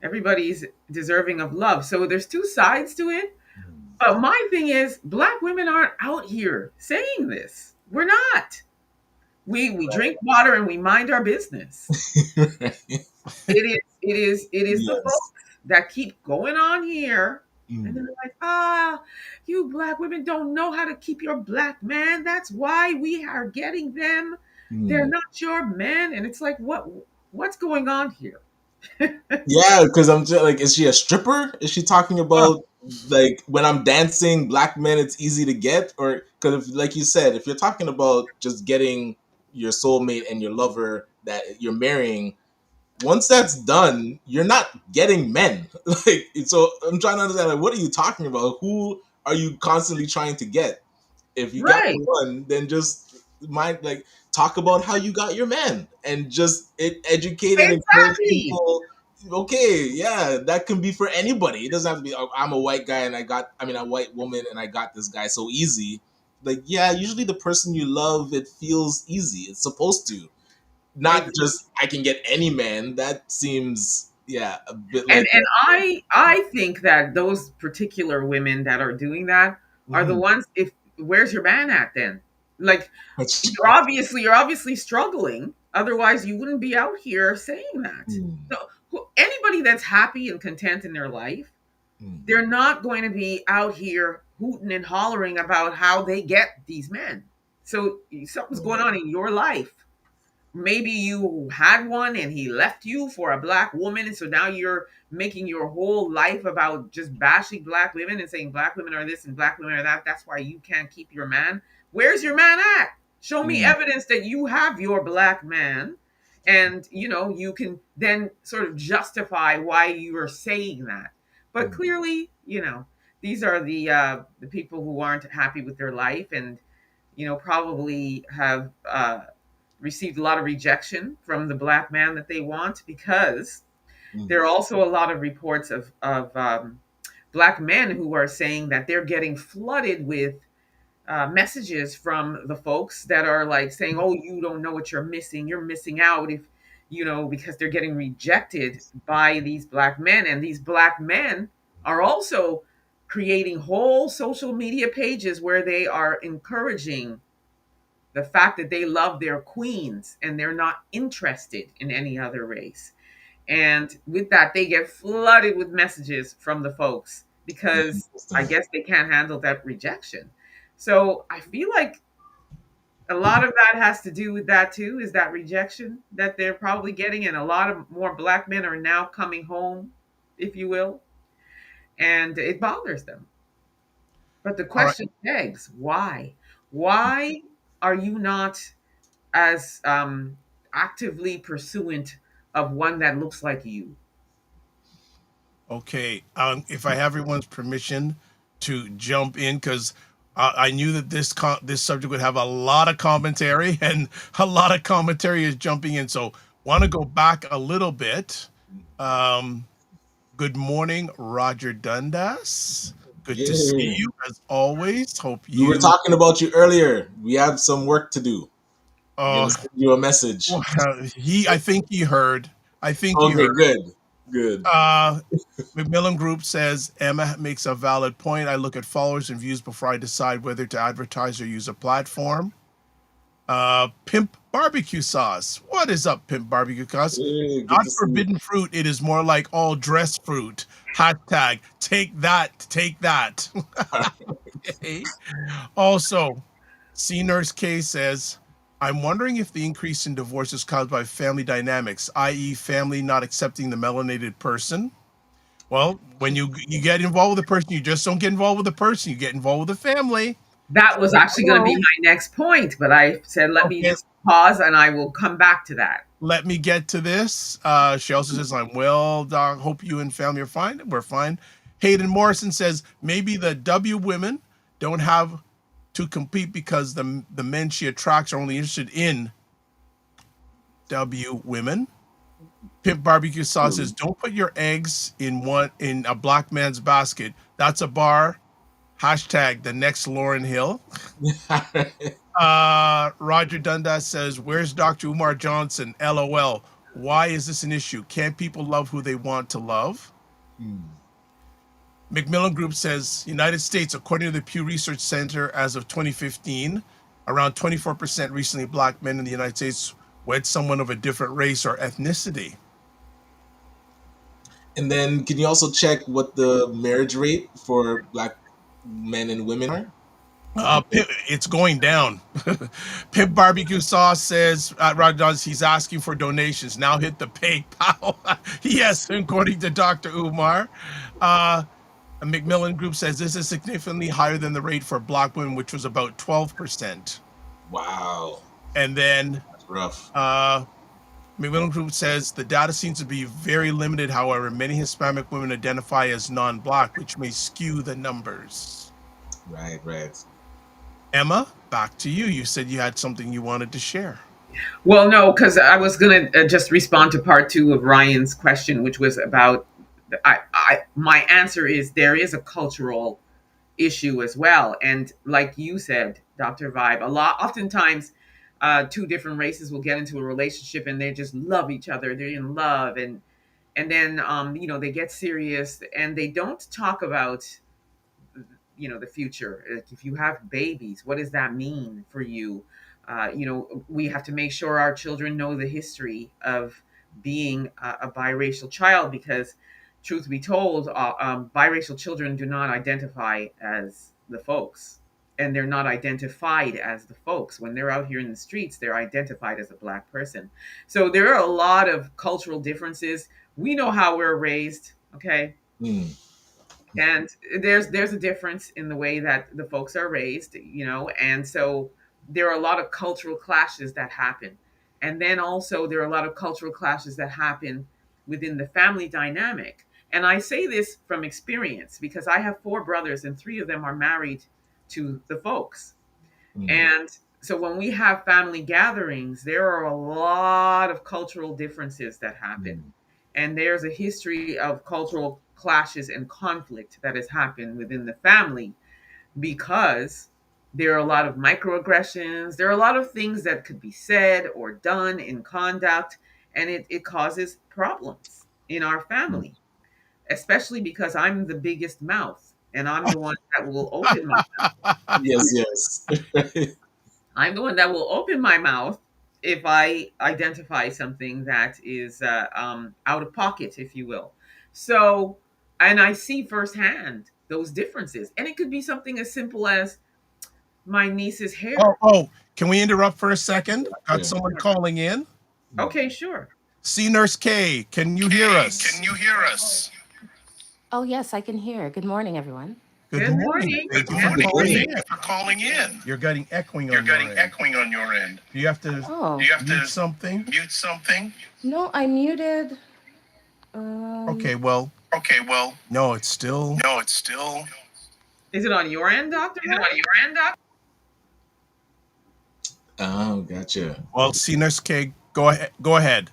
everybody's deserving of love. So there's two sides to it. But my thing is, black women aren't out here saying this. We're not. We drink water and we mind our business. It is the Yes. folks that keep going on here, and Mm, they're like, you black women don't know how to keep your black man. That's why we are getting them. They're mm. not your men. And it's like, what's going on here? Yeah, because I'm just like, is she a stripper? Is she talking about like when I'm dancing, black men, it's easy to get? Or because, like you said, if you're talking about just getting your soulmate and your lover that you're marrying, once that's done, you're not getting men. Like, so I'm trying to understand, like, what are you talking about? Who are you constantly trying to get? If you got Right. one, then just mind like talk about how you got your man and just educate and encourage Exactly. people. Okay, yeah, that can be for anybody. It doesn't have to be. Oh, I'm a white guy and a white woman and I got this guy so easy. Like, yeah, usually the person you love, it feels easy. It's supposed to, not just I can get any man. That seems, yeah, a bit and like. and I think that those particular women that are doing that are the Mhm. ones. If Where's your man at then? Like, you're obviously struggling. Otherwise, you wouldn't be out here saying that. Mm, So, anybody that's happy and content in their life, mm, they're not going to be out here hooting and hollering about how they get these men. So something's going right. on in your life. Maybe you had one and he left you for a black woman, and so now you're making your whole life about just bashing black women and saying black women are this and black women are that. That's why you can't keep your man. Where's your man at? Show me Mm, evidence that you have your black man, and you can then sort of justify why you are saying that. But mm, clearly, these are the people who aren't happy with their life, and probably have received a lot of rejection from the black man that they want, because mm, there are also a lot of reports of black men who are saying that they're getting flooded with messages from the folks that are like saying, "Oh, you don't know what you're missing. You're missing out if because they're getting rejected by these black men, and these black men are also creating whole social media pages where they are encouraging the fact that they love their queens and they're not interested in any other race. And with that, they get flooded with messages from the folks because I interesting. guess they can't handle that rejection. So I feel like a lot of that has to do with that too, is that rejection that they're probably getting. And a lot of more black men are now coming home, if you will, and it bothers them. But the All right. question begs, why? Why are you not as actively pursuant of one that looks like you? Okay. If I have everyone's permission to jump in, because I knew that this subject would have a lot of commentary, and a lot of commentary is jumping in. So, want to go back a little bit. Um, Good morning, Roger Dundas. Good to see Yeah. you as always. Hope We were you. talking about you earlier. We have some work to do. I'm Uh, gonna send you a message. he. I think he heard. I think he Okay, heard. good. Good. Uh, Macmillan Group says Emma makes a valid point. I look at followers and views before I decide whether to advertise or use a platform. Pimp barbecue sauce. What is up, Pimp barbecue sauce? Hey, good Not to see you. forbidden fruit. It is more like all dress fruit. Hashtag take that. Take that. Okay. Also, C Nurse K says, I'm wondering if the increase in divorce is caused by family dynamics, i.e., family not accepting the melanated person. Well, when you get involved with a person, you just don't get involved with the person. You get involved with the family. That was actually going to be Hello. my next point, but I said, let me Okay, just pause and I will come back to that. let me get to this. She also says, I'm well, doc. Hope you and family are fine. We're fine. Hayden Morrison says, maybe the W women don't have to compete because the men she attracts are only interested in W women. Pimp Barbecue Sauce says, "Don't put your eggs in a black man's basket. That's a bar." Hashtag the next Lauren Hill. Roger Dundas says, "Where's Dr. Umar Johnson? LOL. Why is this an issue? Can't people love who they want to love?" Macmillan Group says, United States, according to the Pew Research Center, as of 2015, around 24% recently black men in the United States wed someone of a different race or ethnicity. And then can you also check what the marriage rate for black men and women are? It's going down. Pimp Barbecue Sauce says, Roger Dawes, he's asking for donations. Now hit the PayPal. Yes, according to Dr. Umar. A Macmillan Group says this is significantly higher than the rate for black women, which was about 12%. Wow. And then That's rough. Macmillan Group says the data seems to be very limited. However, many Hispanic women identify as non-black, which may skew the numbers. Right. Emma, back to you. You said you had something you wanted to share. Well, no, because I was going to just respond to part two of Ryan's question, which was about. My answer is there is a cultural issue as well, and like you said, Dr. Vibe, oftentimes, two different races will get into a relationship and they just love each other. They're in love, and then they get serious and they don't talk about the future. Like, if you have babies, what does that mean for you? We have to make sure our children know the history of being a biracial child, because truth be told, biracial children do not identify as the folks, and they're not identified as the folks. When they're out here in the streets, they're identified as a black person. So there are a lot of cultural differences. We know how we're raised, okay? And there's a difference in the way that the folks are raised, and so there are a lot of cultural clashes that happen. And then also there are a lot of cultural clashes that happen within the family dynamic. And I say this from experience because I have 4 brothers and 3 of them are married to the folks. And so when we have family gatherings, there are a lot of cultural differences that happen. And there's a history of cultural clashes and conflict that has happened within the family because there are a lot of microaggressions. There are a lot of things that could be said or done in conduct, and it causes problems in our family, especially because I'm the biggest mouth and I'm the one that will open my mouth. Yes. I'm the one that will open my mouth if I identify something that is out of pocket, if you will. So, and I see firsthand those differences. And it could be something as simple as my niece's hair. Can we interrupt for a second? Got someone calling in. Okay, sure. C Nurse K, can you hear us? Oh, yes, I can hear. Good morning, everyone. Good morning. Thank you for calling in. You're getting echoing on your end. Do you have to mute something? No, I muted. Okay, well. No, it's still. Is it on your end, Doctor? Oh, gotcha. Well, C Nurse K, go ahead.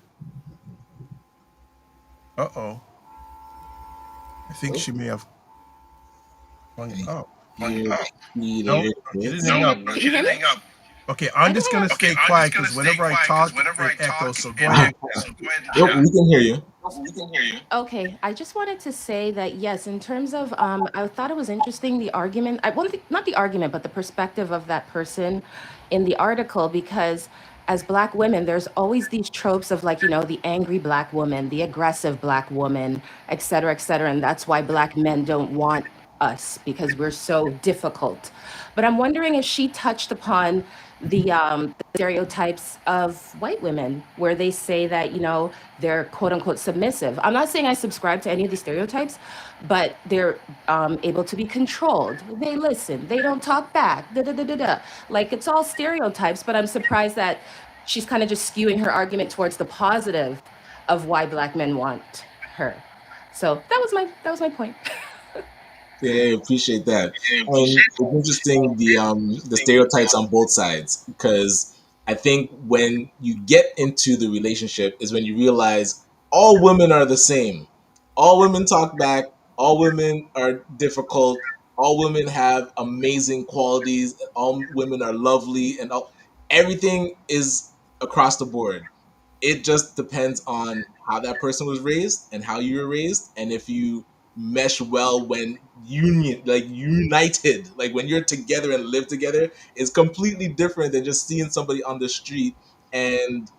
Uh-oh. I think she may have hung up. No, she didn't hang up. Okay, I'm just going to stay quiet because whenever I talk, it echoes, so go ahead. Yep, we can hear you. Okay, I just wanted to say that, yes, in terms of, I thought it was interesting, the argument, not the argument, but the perspective of that person in the article, because as Black women, there's always these tropes of like, the angry Black woman, the aggressive Black woman, et cetera, and that's why Black men don't want us because we're so difficult. But I'm wondering if she touched upon the stereotypes of white women, where they say that they're quote unquote submissive. I'm not saying I subscribe to any of the stereotypes, but they're able to be controlled. They listen. They don't talk back. Da da da da da. Like, it's all stereotypes. But I'm surprised that she's kind of just skewing her argument towards the positive of why Black men want her. So that was my point. Yeah, appreciate that. And it's interesting the stereotypes on both sides, because I think when you get into the relationship is when you realize all women are the same. All women talk back. All women are difficult. All women have amazing qualities. All women are lovely, and everything is across the board. It just depends on how that person was raised and how you were raised, and if you mesh well when united, like when you're together and live together, is completely different than just seeing somebody on the street and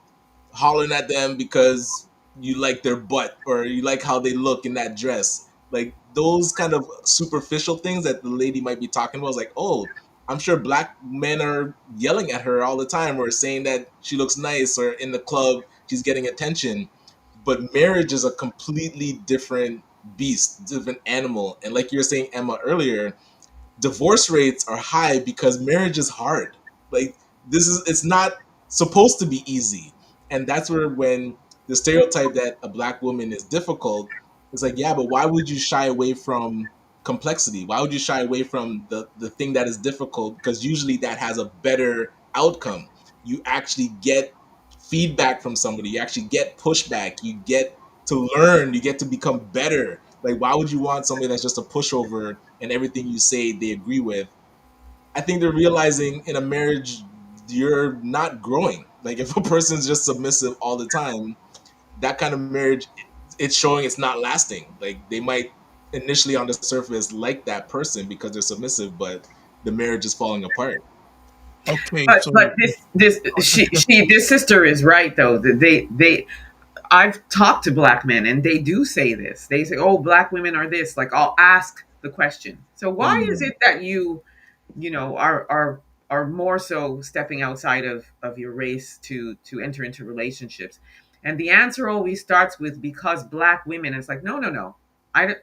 hollering at them because you like their butt or you like how they look in that dress. Like those kind of superficial things that the lady might be talking about is like, oh, I'm sure black men are yelling at her all the time or saying that she looks nice or in the club she's getting attention. But marriage is a completely different beast, different animal. And like you were saying, Emma, earlier, divorce rates are high because marriage is hard. Like it's not supposed to be easy. And that's where when the stereotype that a black woman is difficult, it's like, yeah, but why would you shy away from complexity? Why would you shy away from the thing that is difficult? Because usually that has a better outcome. You actually get feedback from somebody, you actually get pushback, you get to learn, you get to become better. Like, why would you want somebody that's just a pushover and everything you say they agree with? I think they're realizing in a marriage, you're not growing. Like, if a person's just submissive all the time, that kind of marriage, it's showing it's not lasting. Like, they might initially on the surface like that person because they're submissive, but the marriage is falling apart. Okay, But so this sister is right though. That they I've talked to black men and they do say this. They say, "Oh, black women are this." Like I'll ask the question. So why is Mm, it that are more so stepping outside of your race to enter into relationships? And the answer always starts with because black women. It's like, no. I don't-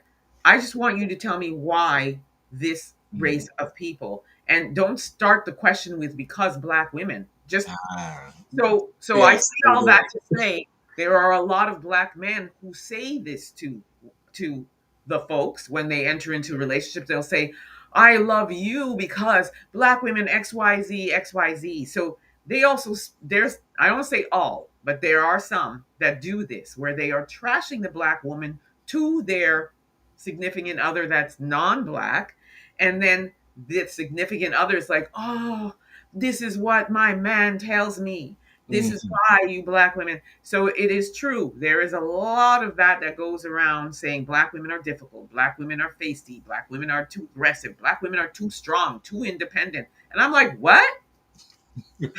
I just want you to tell me why this mm. race of people, and don't start the question with because black women. Just Ah, so I say yes, there we all go. that to say there are a lot of black men who say this to the folks when they enter into relationships. They'll say, "I love you because black women XYZ XYZ." So they also there's I don't say all, but there are some that do this where they are trashing the black woman to their significant other that's non-black, and then the significant other is like, "Oh, this is what my man tells me. This is Mhm. why you black women." So it is true. There is a lot of that that goes around saying black women are difficult, black women are feisty, black women are too aggressive, black women are too strong, too independent. And I'm like, what?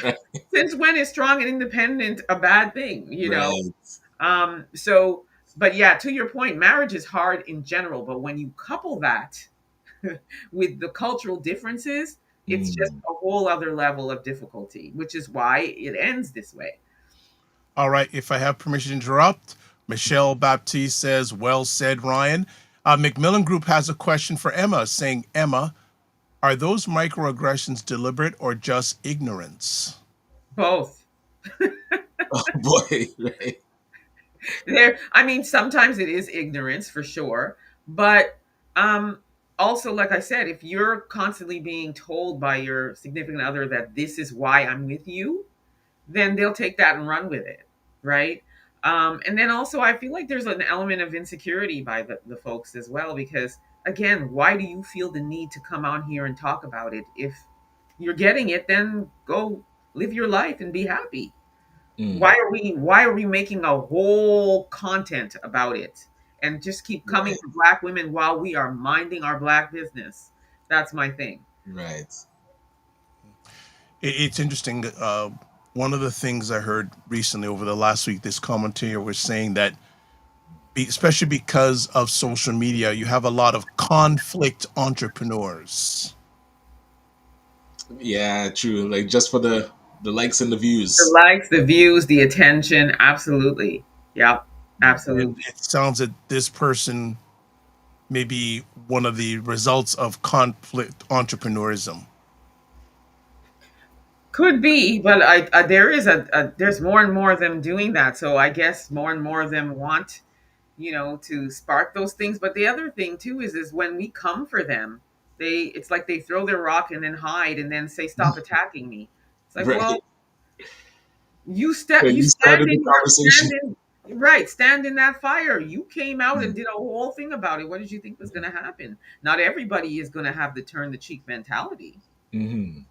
Right, Since when is strong and independent a bad thing? right. So but yeah, to your point, marriage is hard in general, but when you couple that with the cultural differences, it's just Mm. a whole other level of difficulty, which is why it ends this way. all right, if I have permission to interrupt, Michelle Baptiste says, well said, Ryan. Macmillan Group has a question for Emma saying, Emma, are those microaggressions deliberate or just ignorance? Both. Oh boy, right. I mean, sometimes it is ignorance for sure, but um also, like I said, if you're constantly being told by your significant other that this is why I'm with you, then they'll take that and run with it, right? And then also, I feel like there's an element of insecurity by the folks as well, because again, why do you feel the need to come on here and talk about it? If you're getting it, then go live your life and be happy. Mm, Why are we making a whole content about it and just keep coming right, for black women while we are minding our black business? That's my thing. right. It's interesting. One of the things I heard recently over the last week, this commentator was saying that, especially because of social media, you have a lot of conflict entrepreneurs. Yeah, true. Like just for the likes and the The views. likes, the views, the attention, absolutely. Yeah, And absolutely. it sounds that this person may be one of the results of conflict entrepreneurism. Could be, but there is there's more and more of them doing that. So I guess more and more of them want, to spark those things. But the other thing too is when we come for them, it's like they throw their rock and then hide and then say, "Stop attacking me." It's like, well, Right. You So step, you you stand started the in your conversation. stand in that fire. You came out and did a whole thing about it. What did you think was going to happen? Not everybody is going to have the turn the cheek mentality. Mm-hmm.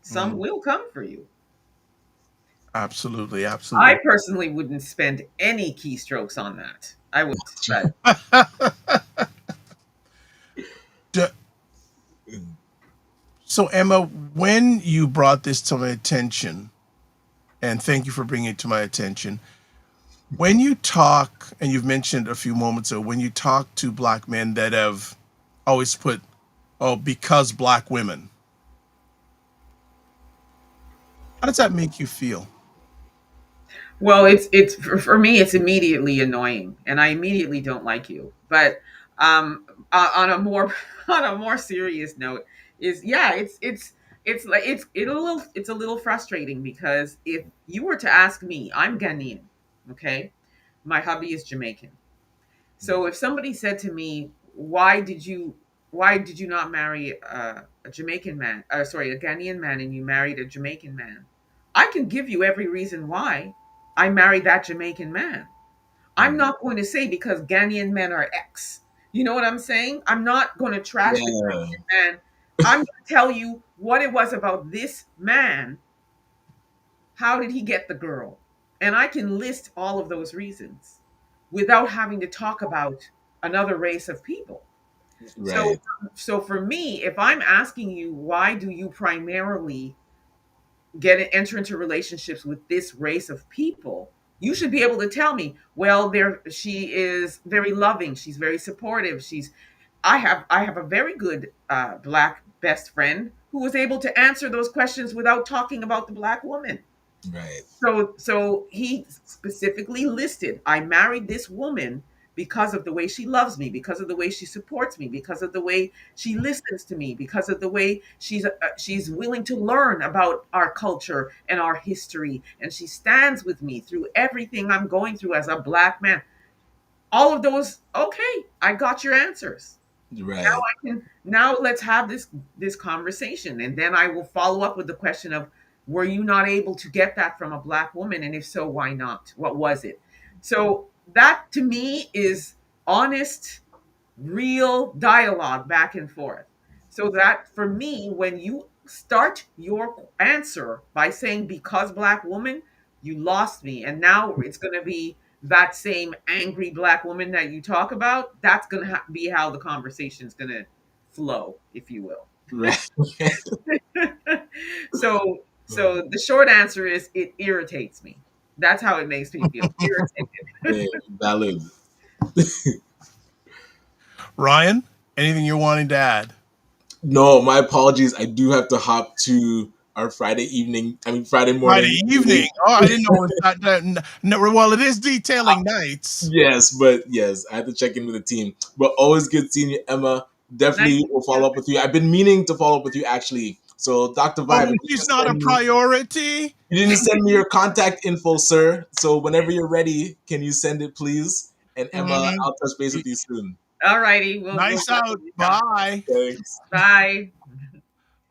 Some will come for you. Absolutely, I absolutely. personally wouldn't spend any keystrokes on that. I wouldn't, but D- so, Emma, when you brought this to my attention, and thank you for bringing it to my attention, when you talk, and you've mentioned a few moments ago, when you talk to Black men that have always put, oh, because Black women, how does that make you feel? well, it's for me, it's immediately annoying, and I immediately don't like you. But on a more on a more serious note, is yeah, it's like it's a little frustrating because if you were to ask me, I'm Ghanaian, okay, my hubby is Jamaican. So if somebody said to me, why did you not marry a Jamaican man? Sorry, a Ghanaian man, and you married a Jamaican man? I can give you every reason why I married that Jamaican man. I'm not going to say because Ghanaian men are X. You know what I'm saying? I'm not going to trash the Yeah. Ghanaian man. I'm going to tell you what it was about this man. How did he get the girl? And I can list all of those reasons without having to talk about another race of people. So Right. so for me, if I'm asking you why do you primarily get enter into relationships with this race of people, you should be able to tell me, well, there she is very loving, she's very supportive, she's I have a very good black best friend who was able to answer those questions without talking about the black woman. Right. So he specifically listed, I married this woman because of the way she loves me, because of the way she supports me, because of the way she listens to me, because of the way she's willing to learn about our culture and our history, and she stands with me through everything I'm going through as a black man. All of those, okay, I got your answers. Right. Now let's have this conversation, and then I will follow up with the question of, were you not able to get that from a black woman, and if so, why not? What was it? So that to me is honest, real dialogue back and forth. So that for me, when you start your answer by saying because black woman, you lost me. And now it's going to be that same angry black woman that you talk about. That's going to be how the conversation is going to flow, if you will. Right. So the short answer is it irritates me. That's how it makes me feel. Irritated. Yeah, valid. Ryan, anything you're wanting to add? No, my apologies. I do have to hop to our Friday Friday morning evening. meeting. Oh, I didn't know it was no, well, it is detailing nights. Yes, but yes, I have to check in with the team. But always good seeing you, Emma. Nice Definitely to will meet you. follow up with you. I've been meaning to follow up with you actually. So, Dr. Vibe, Oh, she's not a priority. you didn't send me your contact info, sir. So, whenever you're ready, can you send it, please? And Emma, Mm, I'll touch base with you soon. All righty. We'll nice out. definitely talk. Bye. Thanks. Bye.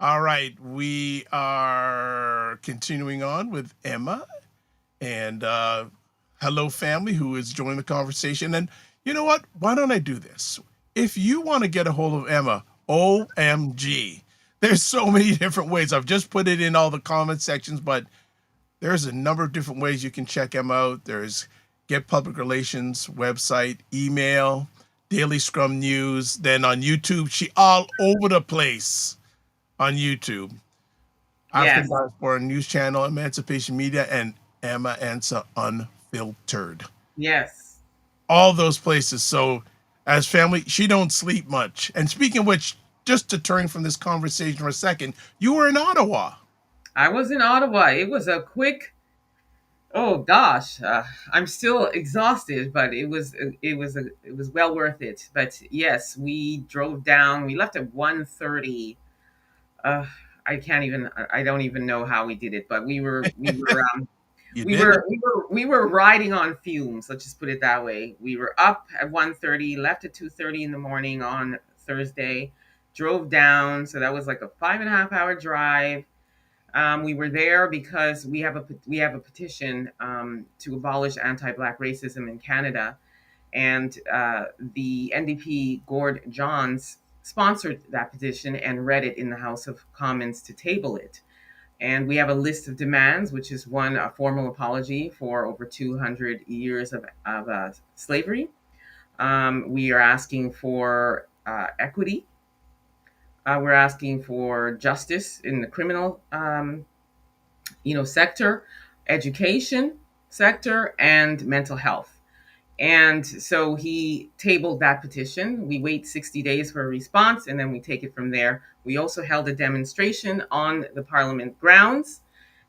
All right, we are continuing on with Emma and hello family who is joining the conversation. And you know what? Why don't I do this? If you want to get a hold of Emma, OMG, there's so many different ways. I've just put it in all the comment sections, but there's a number of different ways you can check Emma out. There's Get Public Relations website, email, Daily Scrum News. Then on YouTube, she all over the place on YouTube. African Yes. Diaspora News Channel, Emancipation Media, and Emma Ansah Unfiltered. Yes. All those places. So as family, she don't sleep much. And speaking of which, just to turn from this conversation for a second, you were in Ottawa. I was in Ottawa. It was a quick. Oh gosh, I'm still exhausted, but it was well worth it. But yes, we drove down. We left at 1:30. Uh, I don't even know how we did it, but You did it. we were riding on fumes. Let's just put it that way. We were up at 1:30, left at 2:30 in the morning on Thursday, drove down. So that was like a 5.5 hour drive. We were there because we have a petition to abolish anti-Black racism in Canada, and the NDP Gord Johns sponsored that petition and read it in the House of Commons to table it. And we have a list of demands, which is one, a formal apology for over 200 years of slavery. We are asking for equity. We're asking for justice in the criminal, sector, education sector, and mental health. And so he tabled that petition. We wait 60 days for a response, and then we take it from there. We also held a demonstration on the Parliament grounds,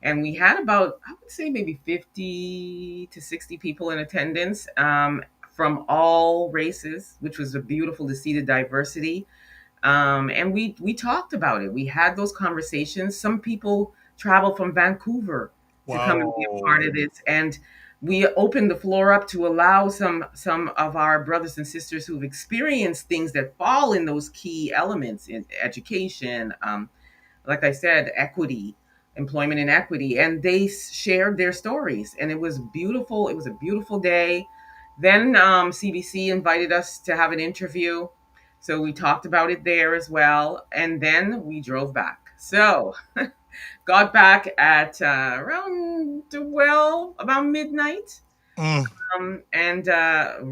and we had about, I would say, maybe 50 to 60 people in attendance from all races, which was beautiful to see the diversity. And we talked about it. We had those conversations. Some people traveled from Vancouver to come and be a part of Wow. this, and we opened the floor up to allow some of our brothers and sisters who've experienced things that fall in those key elements in education, like I said, equity, employment and equity, and they shared their stories, and it was beautiful. It was a beautiful day. Then CBC invited us to have an interview, so we talked about it there as well, and then we drove back. So got back at around about midnight, Mm. and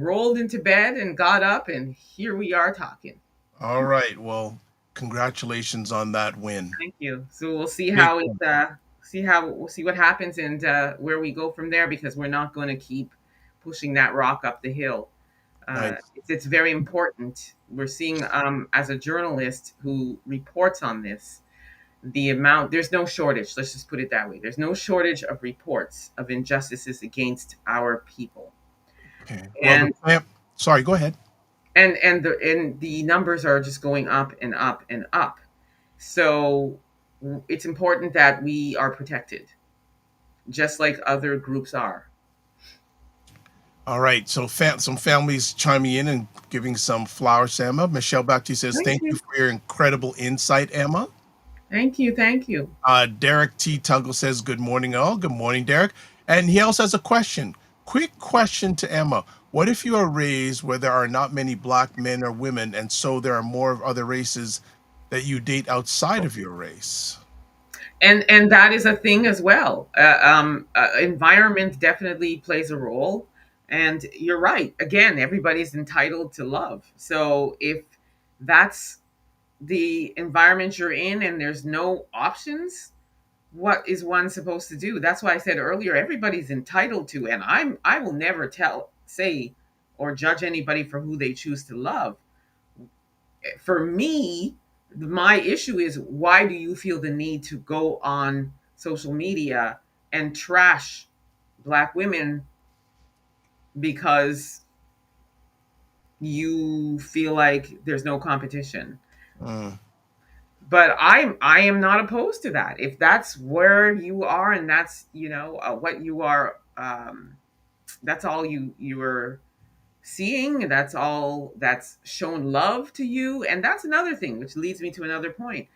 rolled into bed and got up, and here we are talking. All right. Well, congratulations on that win. Thank you. So we'll see Big how it win. we'll see what happens, and where we go from there, because we're not going to keep pushing that rock up the hill. Nice. It's very important. We're seeing, as a journalist who reports on this, there's no shortage. Let's just put it that way. There's no shortage of reports of injustices against our people, Okay. Well, and sorry, go ahead. the numbers are just going up and up and up. So it's important that we are protected, just like other groups are. All right. So some families chiming in and giving some flowers to Emma. Michelle Baptiste says, Thank thank you you. for your incredible insight, Emma. Thank you. Thank you. Derek T. Tuggle says, good morning, all. Good morning, Derek. And he also has a question. Quick question to Emma. What if you are raised where there are not many Black men or women, and so there are more of other races that you date outside of your race? And that is a thing as well. Environment definitely plays a role, and you're right. Again, everybody's entitled to love. So if that's the environment you're in and there's no options, what is one supposed to do? That's why I said earlier, everybody's entitled to, and I will never say or judge anybody for who they choose to love. For me, my issue is, why do you feel the need to go on social media and trash Black women because you feel like there's no competition? Mm, But I am not opposed to that. If that's where you are, and that's, what you are, that's all you're seeing, that's all that's shown love to you. And that's another thing, which leads me to another point.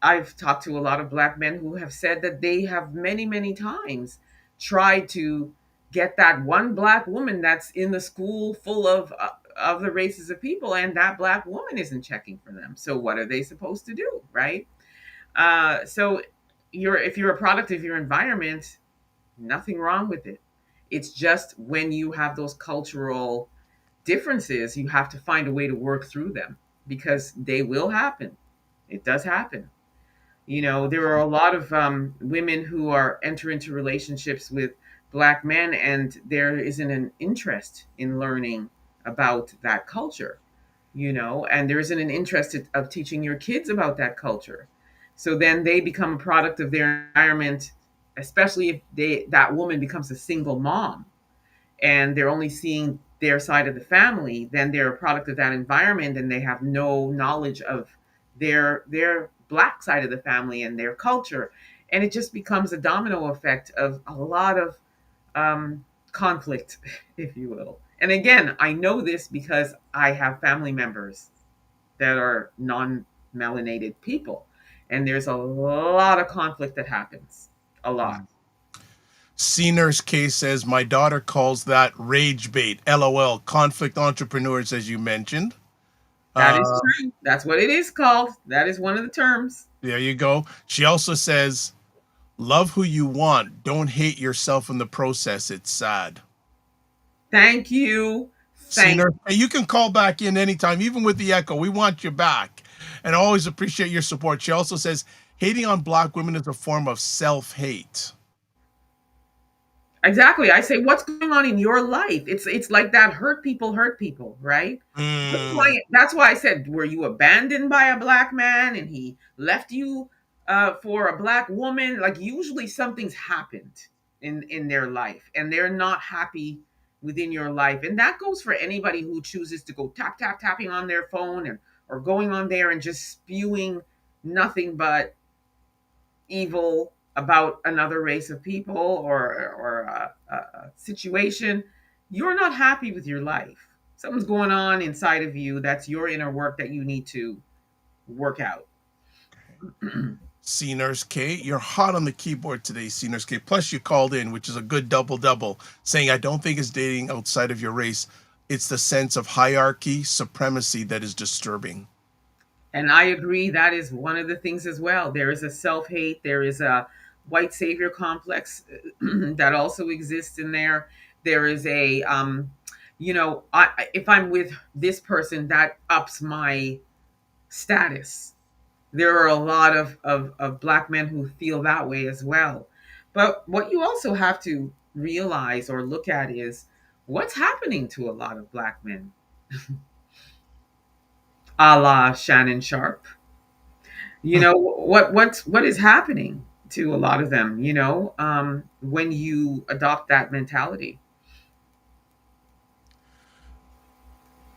I've talked to a lot of Black men who have said that they have many, many times tried to get that one Black woman that's in the school full of other races of people, and that Black woman isn't checking for them. So what are they supposed to do, right? So if you're a product of your environment, nothing wrong with it. It's just when you have those cultural differences, you have to find a way to work through them, because they will happen. It does happen. There are a lot of women who enter into relationships with Black men, and there isn't an interest in learning about that culture, and there isn't an interest of teaching your kids about that culture. So then they become a product of their environment, especially if that woman becomes a single mom and they're only seeing their side of the family. Then they're a product of that environment, and they have no knowledge of their Black side of the family and their culture. And it just becomes a domino effect of a lot of conflict, if you will. And again, I know this because I have family members that are non-melanated people, and there's a lot of conflict that happens. A lot. Seener's case says my daughter calls that rage bait. LOL. Conflict entrepreneurs, as you mentioned. That is Uh, true. That's what it is called. That is one of the terms. there you go. She also says, love who you want. Don't hate yourself in the process. It's sad. Thank you. Thank. Seener, hey, you can call back in anytime, even with the echo. We want you back and always appreciate your support. She also says, hating on Black women is a form of self hate. Exactly. I say, what's going on in your life? It's like that. Hurt people, right? Mm. That's why I said, were you abandoned by a black man and he left you for a black woman? Like usually something's happened in their life, and they're not happy within your life, and that goes for anybody who chooses to go tapping on their phone and or going on there and just spewing nothing but evil about another race of people or a situation. You're not happy with your life. Something's going on inside of you. That's your inner work that you need to work out. Nurse K, you're hot on the keyboard today, Nurse K. Plus, you called in, which is a good double, saying, I don't think it's dating outside of your race. It's the sense of hierarchy, supremacy that is disturbing. And I agree. That is one of the things as well. There is a self hate. There is a white savior complex that also exists in there. There is a, if I'm with this person, that ups my status. There are a lot of black men who feel that way as well. But what you also have to realize or look at is what's happening to a lot of black men, a la Shannon Sharp. What is happening to a lot of them, when you adopt that mentality.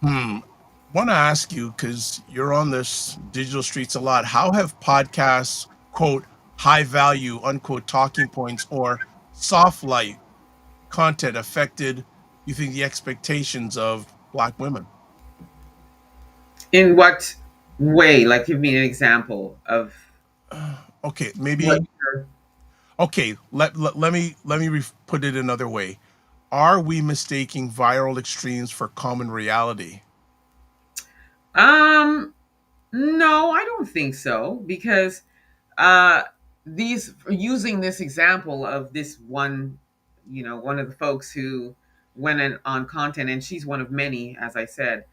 Want to ask you, because you're on this digital streets a lot, how have podcasts, quote, high value, unquote, talking points or soft light content affected, you think, the expectations of Black women? In what way? Like, give me an example of Okay, what maybe. you're. Okay, let me put it another way. Are we mistaking viral extremes for common reality? um no, I don't think so, because uh these using this example of this one, one of the folks who went on content, and she's one of many, as I said.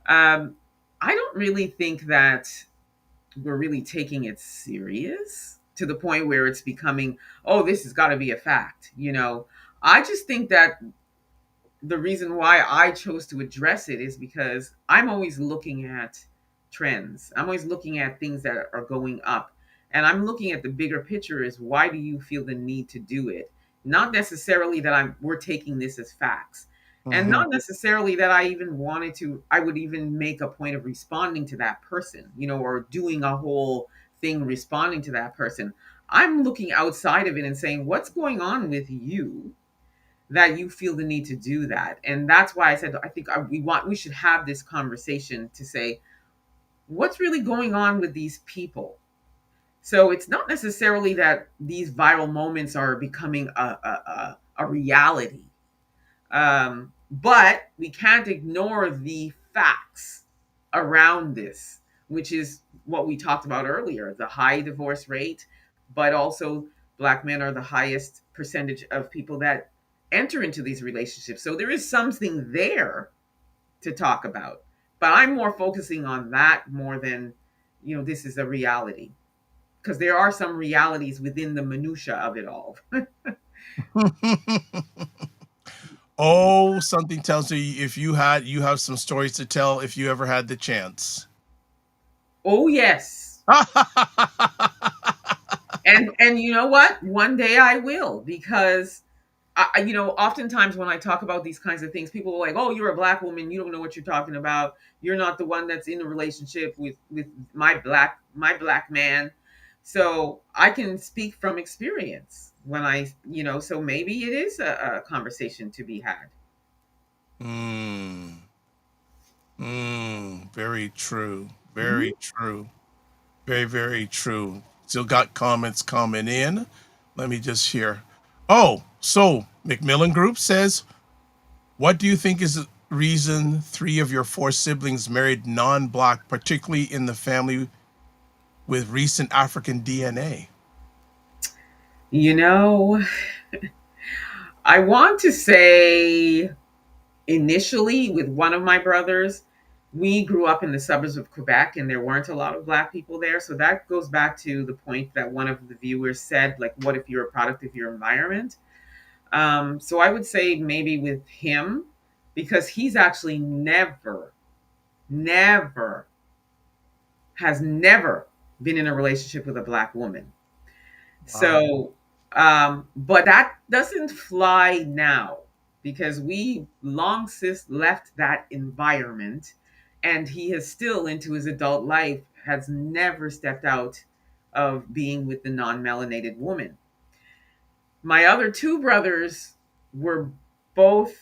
I don't really think that we're really taking it serious to the point where it's becoming, oh, this has got to be a fact. I just think that the reason why I chose to address it is because I'm always looking at trends. I'm always looking at things that are going up. And I'm looking at the bigger picture is, why do you feel the need to do it? Not necessarily that we're taking this as facts. And Mm-hmm. not necessarily that I would even make a point of responding to that person, or doing a whole thing responding to that person. I'm looking outside of it and saying, what's going on with you that you feel the need to do that? And that's why I said, I think we should have this conversation to say, what's really going on with these people? So it's not necessarily that these viral moments are becoming a reality, but we can't ignore the facts around this, which is what we talked about earlier: the high divorce rate, but also Black men are the highest percentage of people that enter into these relationships. So there is something there to talk about. But I'm more focusing on that more than, this is a reality. Because there are some realities within the minutia of it all. Oh, something tells me if you have some stories to tell if you ever had the chance. Oh yes. And you know what? One day I will, because oftentimes when I talk about these kinds of things, people are like, "Oh, you're a Black woman. You don't know what you're talking about. You're not the one that's in a relationship with my black man." So I can speak from experience when so maybe it is a conversation to be had. Very true. Mhm. Very true. Very, very true. Still got comments coming in. Let me just hear. Oh, so Macmillan Group says, what do you think is the reason three of your four siblings married non-black, particularly in the family with recent African DNA? You know, I want to say initially with one of my brothers, we grew up in the suburbs of Quebec and there weren't a lot of black people there. So that goes back to the point that one of the viewers said, like, what if you're a product of your environment? So I would say maybe with him, because he's actually never, has never been in a relationship with a black woman. Wow. So, but that doesn't fly now because we long since left that environment, and he has still into his adult life has never stepped out of being with the non-melanated woman. My other two brothers were both,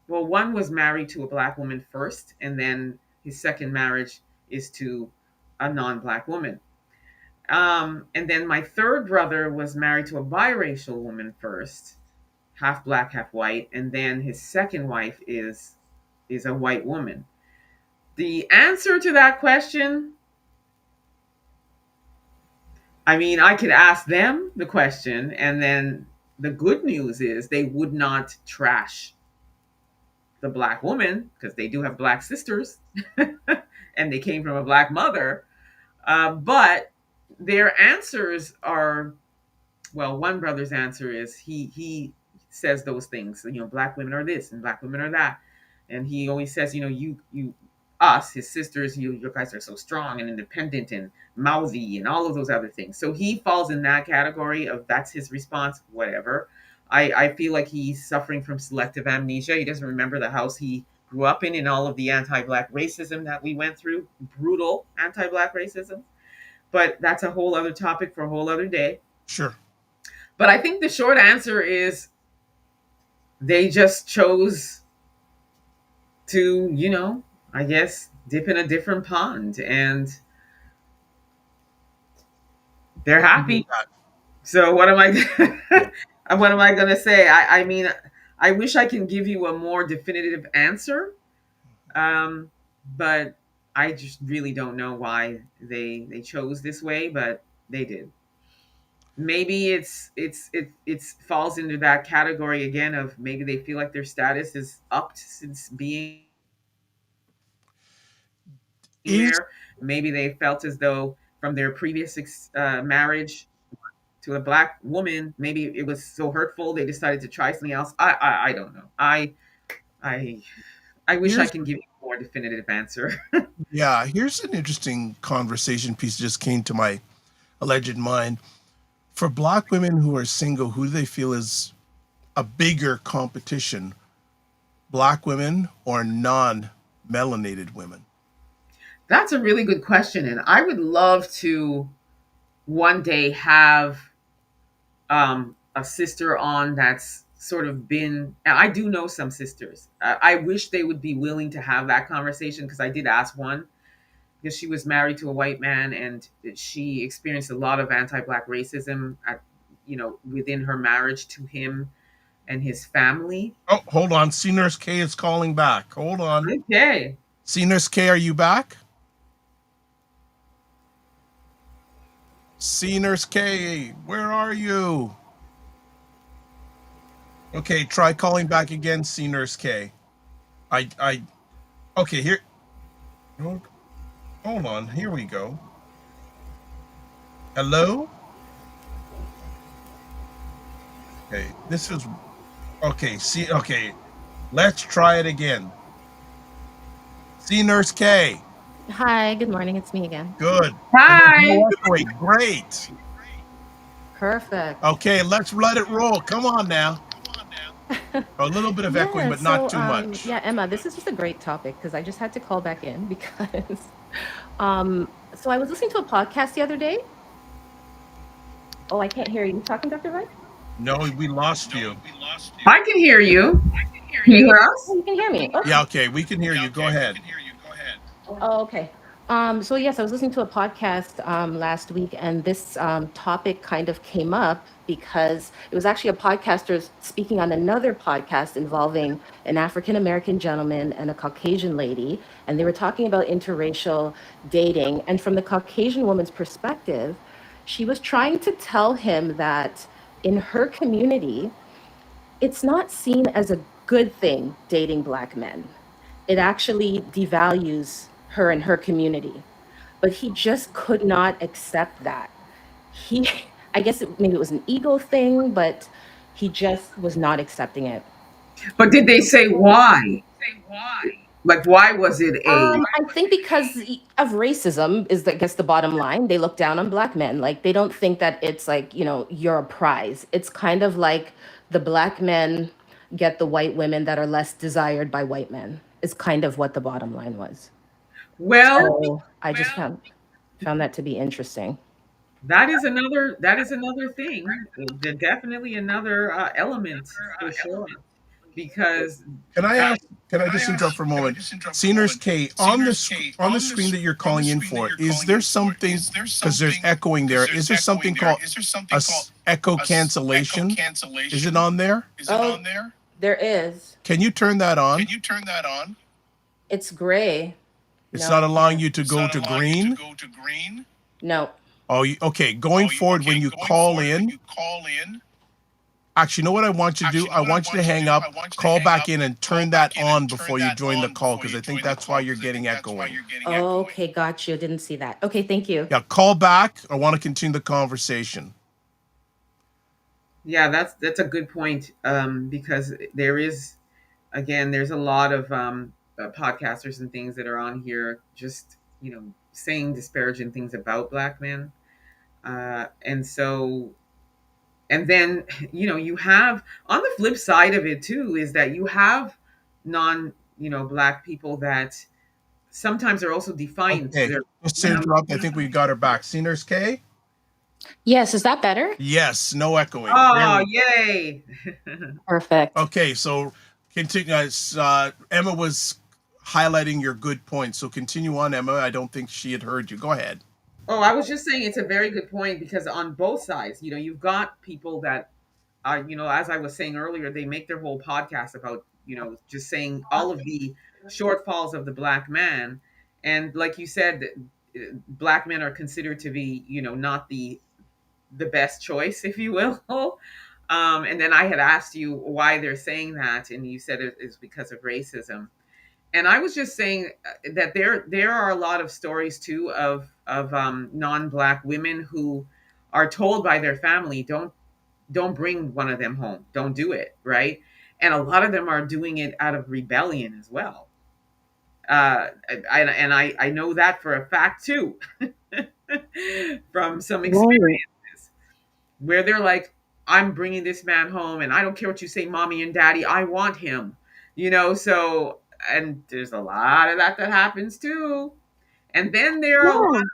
well, one was married to a black woman first, and then his second marriage is to a non-black woman. And then my third brother was married to a biracial woman first, half black, half white, and then his second wife is a white woman. The answer to that question, I mean, I could ask them the question, and then the good news is they would not trash the black woman because they do have black sisters, and they came from a black mother. But their answers are, well, one brother's answer is he says those things, you know, black women are this and black women are that, and he always says, you know, you us, his sisters, you guys are so strong and independent and mouthy and all of those other things. So he falls in that category of that's his response, whatever. I feel like he's suffering from selective amnesia. He doesn't remember the house he grew up in and all of the anti-black racism that we went through, brutal anti-black racism. But that's a whole other topic for a whole other day. Sure. But I think the short answer is they just chose to, you know, I guess dip in a different pond and they're happy. So what am I what am I going to say? I mean, I wish I can give you a more definitive answer. Um, but I just really don't know why they chose this way, but they did. Maybe it falls into that category again of maybe they feel like their status is upped since being Is there. Maybe they felt as though from their previous marriage to a black woman, maybe it was so hurtful they decided to try something else. I don't know. I I wish I here's can give you a more definitive answer. Yeah, here's an interesting conversation piece that just came to my alleged mind. For black women who are single, who do they feel is a bigger competition? Black women or non-melanated women? That's a really good question, and I would love to one day have a sister on that's sort of been. I do know some sisters. I wish they would be willing to have that conversation because I did ask one because she was married to a white man and she experienced a lot of anti-black racism at, you know, within her marriage to him and his family. Oh, hold on. C Nurse K is calling back. Hold on. Okay. C Nurse K, are you back? C Nurse K, where are you? Okay, try calling back again, C Nurse K. Okay, here. Hold hold on. Here we go. Hello? Okay, this is okay. See, okay, let's try it again. C Nurse K, Hi, good morning. It's me again. good. And there's Hi. no echoing. Great. Perfect. Okay, let's let it roll. Come on now. A little bit of echoing, Yeah, but not so too much. yeah, Emma, this is just a great topic because I just had to call back in because so I was listening to a podcast the other day. Oh, I can't hear you. You talking, Dr. Wright? No, we lost you. I can hear you. Can you hear Oh, us? you can hear me. Okay. Yeah, okay, we can hear you. Go ahead. Oh, okay. So yes, I was listening to a podcast last week, and this topic kind of came up because it was actually a podcaster speaking on another podcast involving an African American gentleman and a Caucasian lady, and they were talking about interracial dating. And from the Caucasian woman's perspective, she was trying to tell him that in her community, it's not seen as a good thing dating Black men. It actually devalues her and her community, but he just could not accept that. He, I guess maybe it was an ego thing, but he just was not accepting it. But did they say why? Like, why was it a? I think because of racism is, I guess, the bottom line. They look down on Black men. Like they don't think that it's like, you're a prize. It's kind of like the Black men get the white women that are less desired by white men, is kind of what the bottom line was. Well, So I just found that to be interesting. that is another thing. Definitely another element for sure, because Can I that ask? Can I just interrupt for a moment? Seniors K, on the screen that you're calling in for, is there something, because there's echoing there? Is there something called echo cancellation? Is it on there? Oh, there is. Can you turn that on? It's gray. It's No, not I allowing can't. you to go to green. No. Oh, okay. Going forward, when you call in, actually, you know what I want you to do? I want you to hang up, call back in, and turn that on before you join the call, because I think that's why you're getting echoing. Okay, got you. Didn't see that. Okay, thank you. Yeah, call back. I want to continue the conversation. Yeah, that's a good point. Because there is, again, there's a lot of podcasters and things that are on here just saying disparaging things about Black men, and so, and then you have, on the flip side of it too, is that you have non Black people that sometimes are also defiant. Okay, They're, just to interrupt, I think we got her back. Seniors K? Yes, is that better? Yes, no echoing. oh, yay. Perfect. Okay, so continue. Emma was highlighting your good points, so continue on, Emma. I don't think she had heard you. Go ahead. Oh, I was just saying it's a very good point, because on both sides, you've got people that as I was saying earlier, they make their whole podcast about, just saying all of the shortfalls of the Black man. And like you said, Black men are considered to be, not the best choice, if you will. And then I had asked you why they're saying that, and you said it is because of racism. And I was just saying that there are a lot of stories too of non-Black women who are told by their family, don't bring one of them home, don't do it, right? And a lot of them are doing it out of rebellion as well. I know that for a fact too, from some Right. experiences, where they're like, I'm bringing this man home, and I don't care what you say, mommy and daddy, I want him. So, and there's a lot of that happens too. And then there are a lot Yeah. of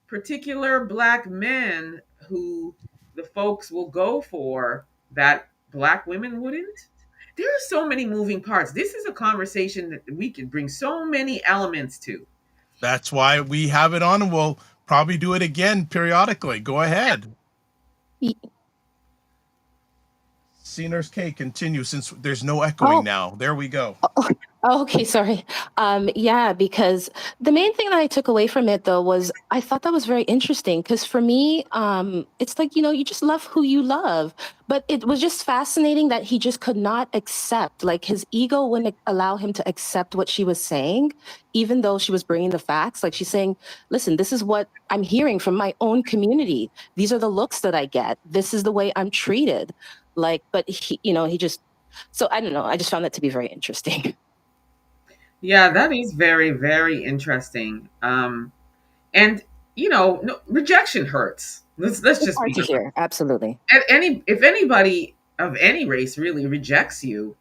particular Black men who the folks will go for that Black women wouldn't. There are so many moving parts. This is a conversation that we could bring so many elements to. That's why we have it on, and we'll probably do it again periodically. Go ahead. Y- Seniors K, continue, since there's no echoing Oh, now. There we go. oh, okay, sorry. Yeah, because the main thing that I took away from it though was I thought that was very interesting because for me, it's like, you just love who you love. But it was just fascinating that he just could not accept, like his ego wouldn't allow him to accept what she was saying, even though she was bringing the facts. Like she's saying, listen, this is what I'm hearing from my own community. These are the looks that I get. This is the way I'm treated. Like, but he just, so I don't know. I just found that to be very interesting. Yeah, that is very, very interesting. And no, rejection hurts. Let's It's just hard be to hear. Absolutely. if anybody of any race really rejects you,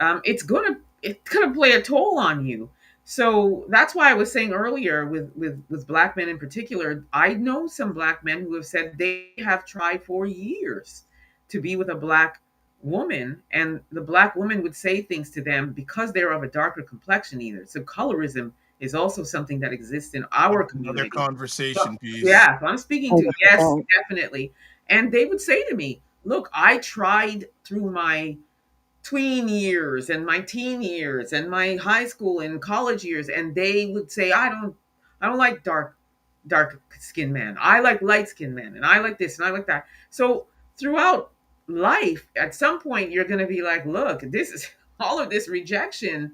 it's gonna play a toll on you. So that's why I was saying earlier, with Black men in particular, I know some Black men who have said they have tried for years to be with a Black woman, and the Black woman would say things to them because they're of a darker complexion either. So colorism is also something that exists in our Another community. So, conversation piece. yeah, so I'm speaking to, yes, 100%. definitely. And they would say to me, look, I tried through my tween years and my teen years and my high school and college years, and they would say, I don't like dark skinned men. I like light skinned men, and I like this and I like that. So throughout life, at some point you're gonna be like, look, this is all of this rejection,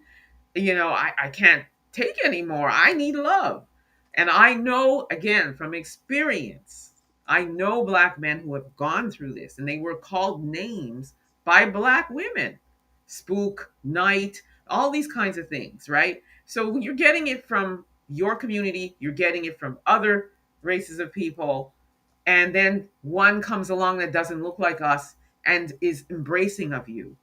I can't take anymore. I need love. And I know, again, from experience, I know Black men who have gone through this, and they were called names by Black women: spook, night, all these kinds of things, right? So you're getting it from your community, you're getting it from other races of people, and then one comes along that doesn't look like us and is embracing of you.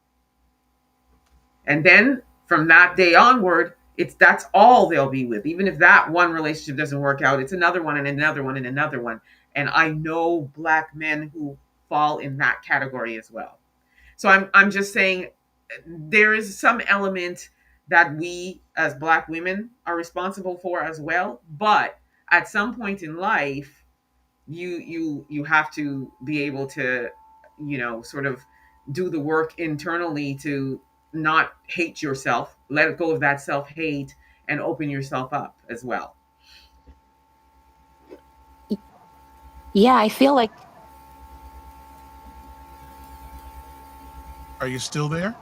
And then from that day onward, that's all they'll be with. Even if that one relationship doesn't work out, it's another one and another one and another one. And I know Black men who fall in that category as well. So I'm just saying there is some element that we as Black women are responsible for as well. But at some point in life, you have to be able to, sort of do the work internally to not hate yourself, let go of that self-hate, and open yourself up as well. Yeah, I feel like, Are you still there?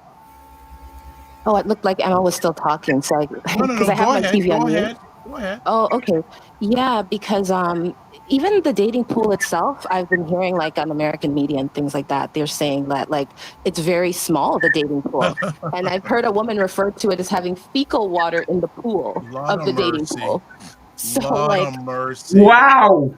oh, it looked like Emma was still talking. So, No, no, because no. I have Go my ahead. TV Go on mute. ahead. Go ahead. Oh, okay. Yeah, because even the dating pool itself, I've been hearing like on American media and things like that, they're saying that like it's very small, the dating pool. And I've heard a woman refer to it as having fecal water in the pool Lot of of the dating mercy. pool. So Lot like of mercy. Wow.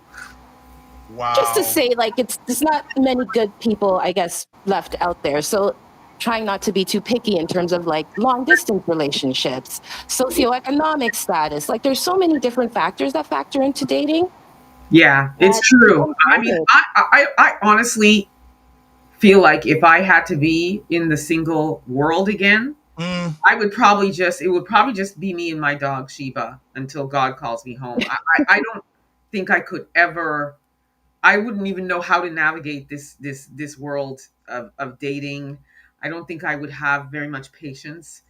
just to Wow. say like there's not many good people, I guess, left out there. So trying not to be too picky in terms of like long distance relationships, socioeconomic status. Like there's so many different factors that factor into dating Yeah, it's that it's true. I mean, unfair. I honestly feel like if I had to be in the single world again, Mm, it would probably just be me and my dog Sheba until God calls me home. I don't think I could ever. I wouldn't even know how to navigate this world of dating. I don't think I would have very much patience,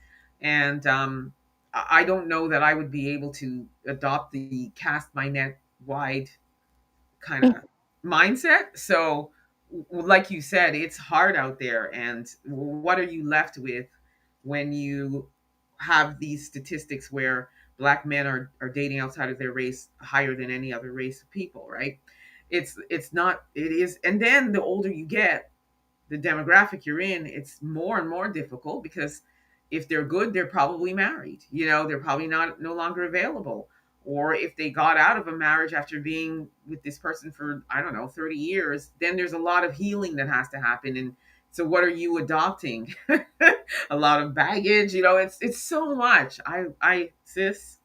and I don't know that I would be able to adopt the cast my net wide kind of mindset. So, like you said, it's hard out there. And what are you left with when you have these statistics where Black men are dating outside of their race higher than any other race of people, right? It's not, it is. And then the older you get, the demographic you're in, it's more and more difficult because if they're good, they're probably married. They're probably not no longer available. Or if they got out of a marriage after being with this person for, I don't know, 30 years, then there's a lot of healing that has to happen. And so what are you adopting? A lot of baggage, it's so much. Sis,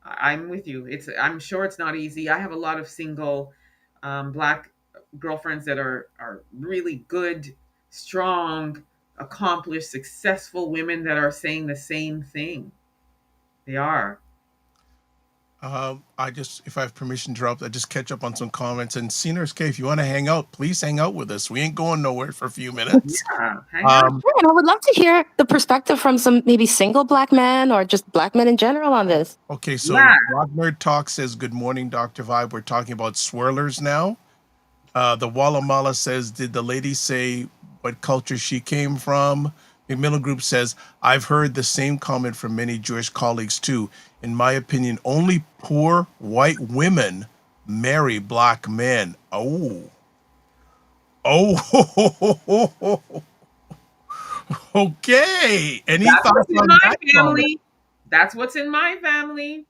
I'm with you. I'm sure it's not easy. I have a lot of single Black girlfriends that are really good, strong, accomplished, successful women that are saying the same thing. They are. if I have permission to interrupt, I just catch up on some comments. And Seniors K, if you want to hang out, please hang out with us. We ain't going nowhere for a few minutes. Yeah, hang on. Sure, and I would love to hear the perspective from some maybe single Black men or just Black men in general on this. Okay, so Yeah. Wagner Talk says, "Good morning, Dr. Vibe. We're talking about swirlers now." The Walla Mala says, "Did the lady say what culture she came from?" McMillan Group says, "I've heard the same comment from many Jewish colleagues too. In my opinion, only poor white women marry Black men." Oh. Oh. Okay. Any That's thoughts what's in on my that comment? family. That's what's in my family.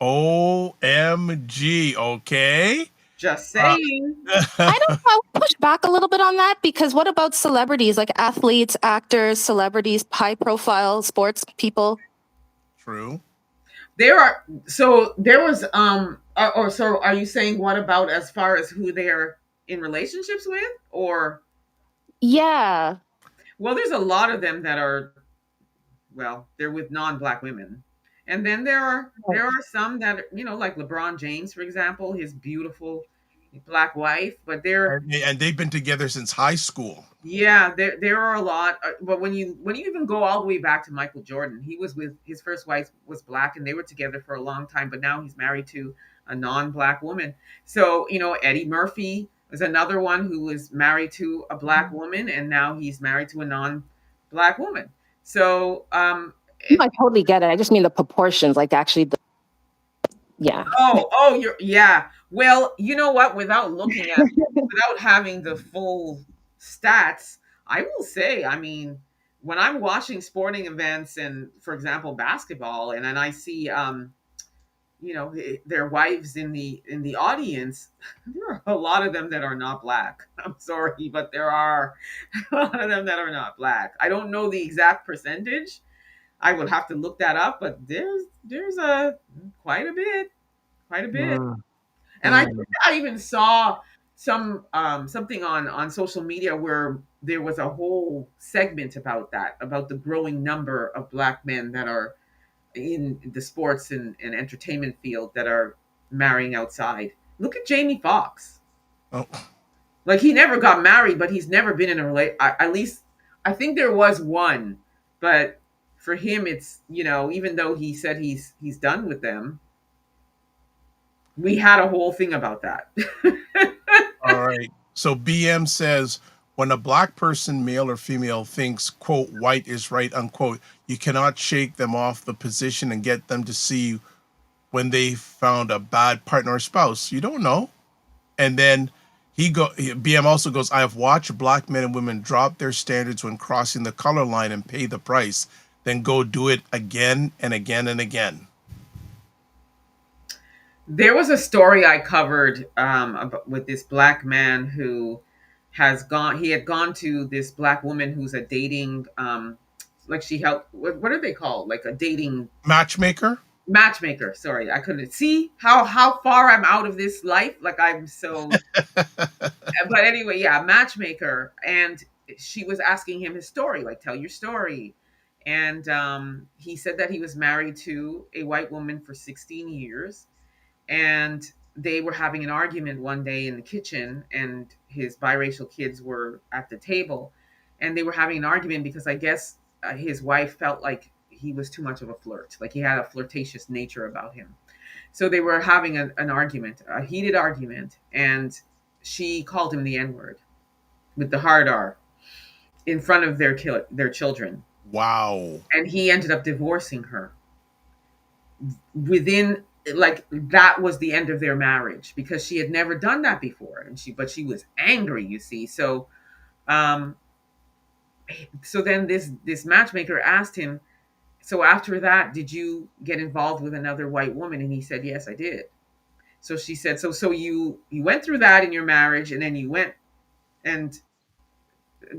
OMG. Okay. Just Uh, saying. I would push back a little bit on that because what about celebrities like athletes, actors, celebrities, high profile sports people? True. There was or so are you saying what about as far as who they're in relationships with? Or Yeah. well, there's a lot of them that are, well, they're with non-Black women, And then there are some that, like LeBron James, for example, his beautiful black wife. But And they've been together since high school. yeah, there are a lot. But when you even go all the way back to Michael Jordan, he was with his first wife was black, and they were together for a long time. But now he's married to a non-black woman. So Eddie Murphy is another one who was married to a black woman, and now he's married to a non-black woman. So I totally get it. I just mean the proportions, like actually yeah. yeah. Well, you know what? Without having the full stats, I will say, I mean, when I'm watching sporting events and, for example, basketball, and then I see, their wives in the audience, there are a lot of them that are not black. I'm sorry, but there are a lot of them that are not black. I don't know the exact percentage. I would have to look that up, but there's a quite a bit, quite a bit. Mm. And I think I even saw something on social media where there was a whole segment about that, about the growing number of black men that are in the sports and entertainment field that are marrying outside. Look at Jamie Foxx. Oh, Like, he never got married, but he's never been in a relate. At least I think there was one, but for him, it's, even though he said he's done with them, we had a whole thing about that. all right. So BM says when a black person, male or female, thinks, quote, white is right, unquote, you cannot shake them off the position and get them to see when they found a bad partner or spouse. You don't know. And then BM also goes, I have watched black men and women drop their standards when crossing the color line and pay the price, then go do it again and again and again. There was a story I covered with this black man who he had gone to this black woman who's a dating, like she helped, what are they called? Like a dating Matchmaker? matchmaker. Sorry, I couldn't see how far I'm out of this life. Like, I'm so, but anyway, yeah, matchmaker. And she was asking him his story, like, tell your story. And he said that he was married to a white woman for 16 years, and they were having an argument one day in the kitchen, and his biracial kids were at the table, and they were having an argument because I guess his wife felt like he was too much of a flirt, like he had a flirtatious nature about him. So they were having an argument, a heated argument, and she called him the N-word with the hard R in front of their children, Wow. and he ended up divorcing her within, like, that was the end of their marriage, because she had never done that before, and she was angry, you see. So then this matchmaker asked him, so after that, did you get involved with another white woman? And he said, yes, I did. So she said, so you went through that in your marriage, and then you went and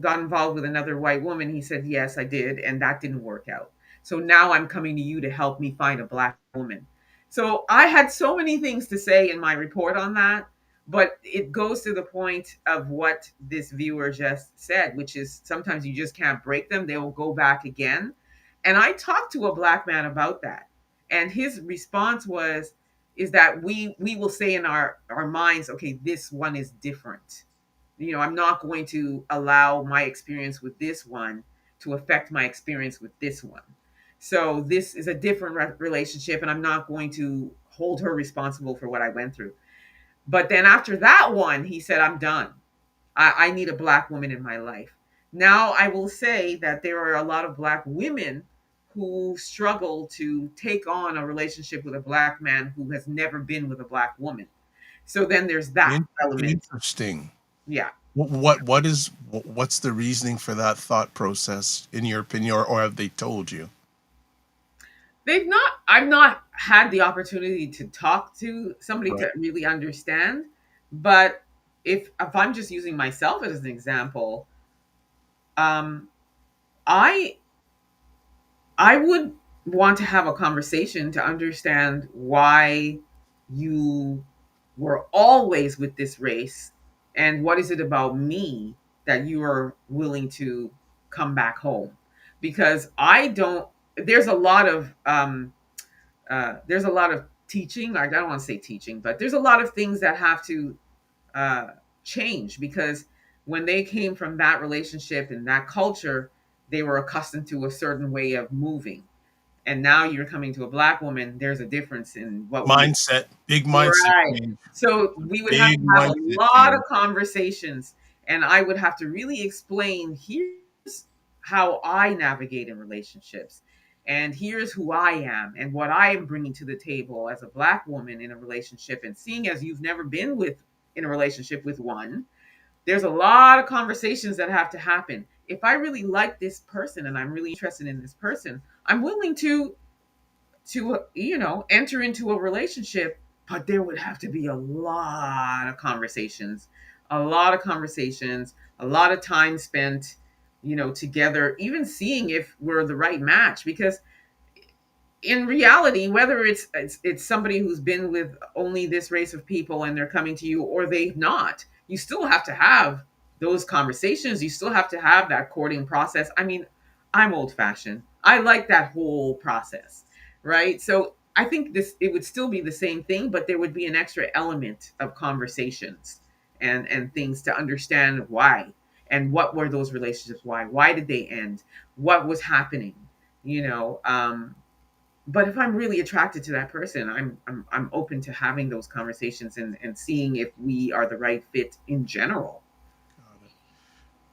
got involved with another white woman. He said, yes, I did, and that didn't work out. So now I'm coming to you to help me find a black woman. So I had so many things to say in my report on that, but it goes to the point of what this viewer just said, which is sometimes you just can't break them. They will go back again. And I talked to a black man about that. And his response is that we will say in our minds, okay, this one is different. I'm not going to allow my experience with this one to affect my experience with this one. So this is a different relationship, and I'm not going to hold her responsible for what I went through. But then after that one, he said, I'm done. I need a black woman in my life. Now, I will say that there are a lot of black women who struggle to take on a relationship with a black man who has never been with a black woman. So then there's that element. Interesting. Yeah. What's the reasoning for that thought process, in your opinion, or have they told you? I've not had the opportunity to talk to somebody to really understand, but if I'm just using myself as an example, I would want to have a conversation to understand why you were always with this race, and what is it about me that you are willing to come back home. Because there's a lot of there's a lot of teaching. I don't want to say teaching, but there's a lot of things that have to uh, change, because when they came from that relationship and that culture, they were accustomed to a certain way of moving. And now you're coming to a black woman, there's a difference in what we Mindset, big mindset right. change, So we would have big to have a mindset lot of change. conversations, and I would have to really explain, here's how I navigate in relationships, and here's who I am and what I am bringing to the table as a black woman in a relationship. And seeing as you've never been with in a relationship with one, there's a lot of conversations that have to happen. If I really like this person and I'm really interested in this person, I'm willing to enter into a relationship, but there would have to be a lot of conversations, a lot of time spent, together, even seeing if we're the right match. Because in reality, whether it's somebody who's been with only this race of people and they're coming to you, or they've not, you still have to have those conversations. You still have to have that courting process. I mean, I'm old fashioned. I like that whole process, right? So I think this it would still be the same thing, but there would be an extra element of conversations and things to understand why, and what were those relationships, why did they end, what was happening, you know um but if I'm really attracted to that person, I'm open to having those conversations and seeing if we are the right fit in general.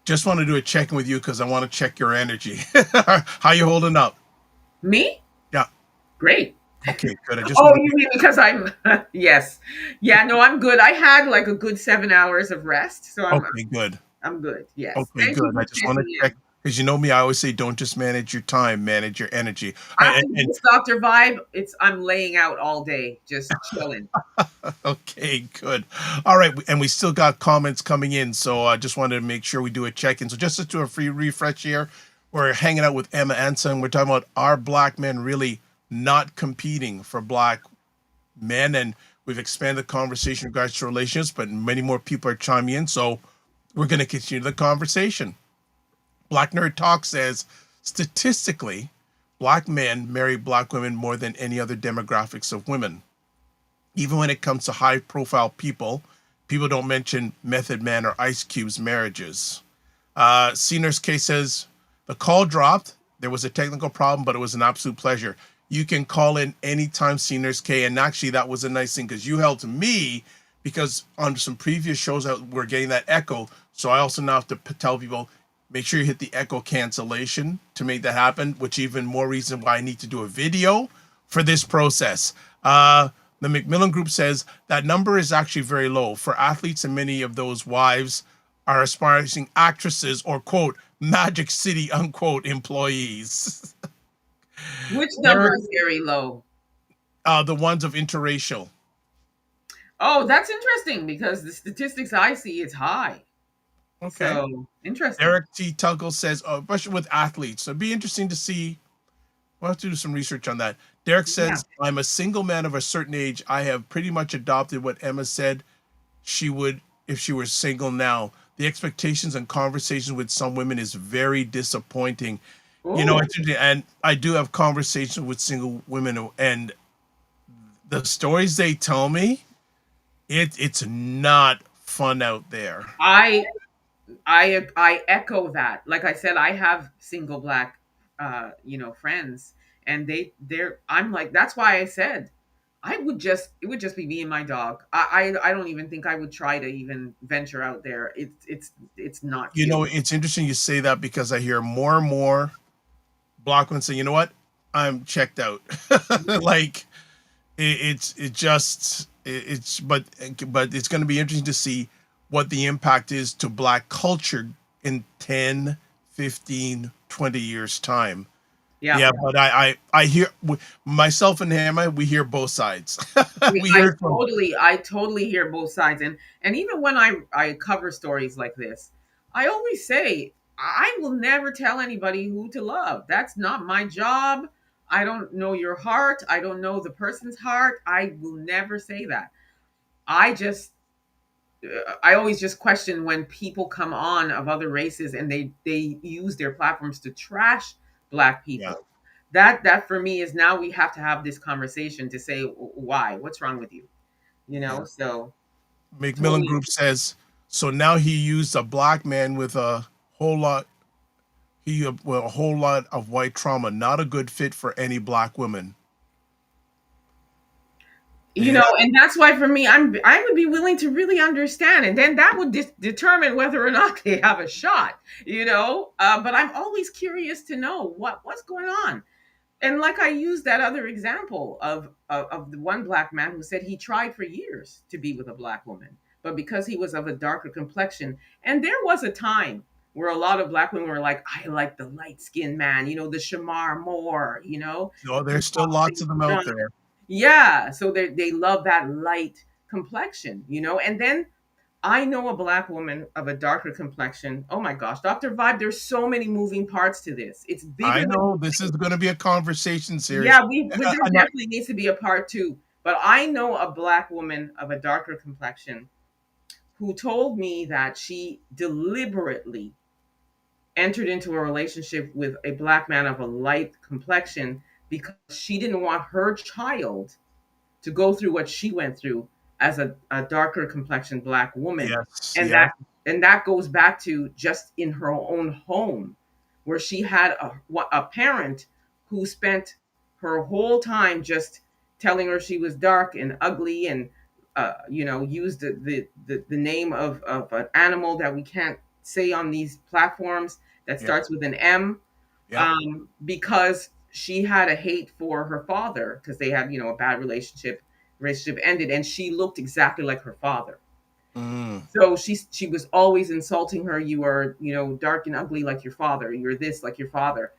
Just want to do a check in with you because I want to check your energy. How you holding up? Me? Yeah. Great. Okay, good. I just Oh, want you mean because I'm yes. Yeah, no, I'm good. I had like a good 7 hours of rest, so to. Okay, good. I'm good. Yes. Okay, Thank you good. for I just want to checking in. check because you know me. I always say, don't just manage your time, manage your energy. After And this Dr. Vibe, I'm laying out all day, just chilling. okay, good. All right, and we still got comments coming in, so I just wanted to make sure we do a check in. So just to do a free refresh here, we're hanging out with Emma Ansah, and we're talking about are black men really not competing for black men, and we've expanded the conversation in regards to relations, but many more people are chiming in, so we're going to continue the conversation. Black Nerd Talk says statistically, black men marry black women more than any other demographics of women. Even when it comes to high profile people, people don't mention Method Man or Ice Cube's marriages. Senior's Case says the call dropped. There was a technical problem, but it was an absolute pleasure. You can call in anytime, Seniors K. And actually, that was a nice thing because you helped me because on some previous shows we're getting that echo. So I also now have to tell people make sure you hit the echo cancellation to make that happen, which even more reason why I need to do a video for this process. The Macmillan Group says that number is actually very low for athletes, and many of those wives are aspiring actresses or quote Magic City unquote employees. Which number They're is very low? the ones of interracial. Oh, that's interesting because the statistics I see is high. Okay. So interesting. Derek T. Tuggle says, especially with athletes. So it'd be interesting to see. We'll have to do some research on that. Derek Yeah. says, I'm a single man of a certain age. I have pretty much adopted what Emma said she would if she were single now. The expectations and conversations with some women is very disappointing. You know, Oh, and I do have conversations with single women, and the stories they tell me, it's not fun out there. I I echo that. Like I said, I have single black friends, and they're I'm like, that's why I said it would just be me and my dog. I don't even think I would try to even venture out there. It's not You cute. know, it's interesting you say that because I hear more and more black women say, you know what, I'm checked out. Like it's but it's going to be interesting to see what the impact is to black culture in 10, 15, 20 years time. Yeah. Yeah, but I hear myself and Emma, we hear both sides. We I hear it from totally hear both sides, and even when I cover stories like this, I always say I will never tell anybody who to love. That's not my job. I don't know your heart. I don't know the person's heart. I will never say that. I just I always just question when people come on of other races and they use their platforms to trash black yeah. people, That for me is, now we have to have this conversation to say why, what's wrong with you, Yeah. so Macmillan totally. Group says so. Now he used a black man with a whole lot. With a whole lot of white trauma. Not a good fit for any black women. Yeah. And that's why for me, I would be willing to really understand, and then that would determine whether or not they have a shot. But I'm always curious to know what's going on. And like I used that other example of the one black man who said he tried for years to be with a black woman, but because he was of a darker complexion, and there was a time where a lot of black women were like, I like the light skinned man, the Shamar Moore, No, who there's still talks lots in of them out John. there. Yeah, so they love that light complexion, and then I know a black woman of a darker complexion. Oh my gosh, Dr. Vibe, there's so many moving parts to this. It's bigger I than know you this is think. going to be a conversation series. Yeah, there definitely needs to be a part two. But I know a black woman of a darker complexion who told me that she deliberately entered into a relationship with a black man of a light complexion because she didn't want her child to go through what she went through as a darker complexion black woman. Yes, and yes, that and that goes back to just in her own home, where she had a parent who spent her whole time just telling her she was dark and ugly, and used the name of an animal that we can't say on these platforms that yep, starts with an M, yep. because she had a hate for her father because they had a bad relationship ended, and she looked exactly like her father. Mm, So she was always insulting her. You are dark and ugly like your father. You're this like your father.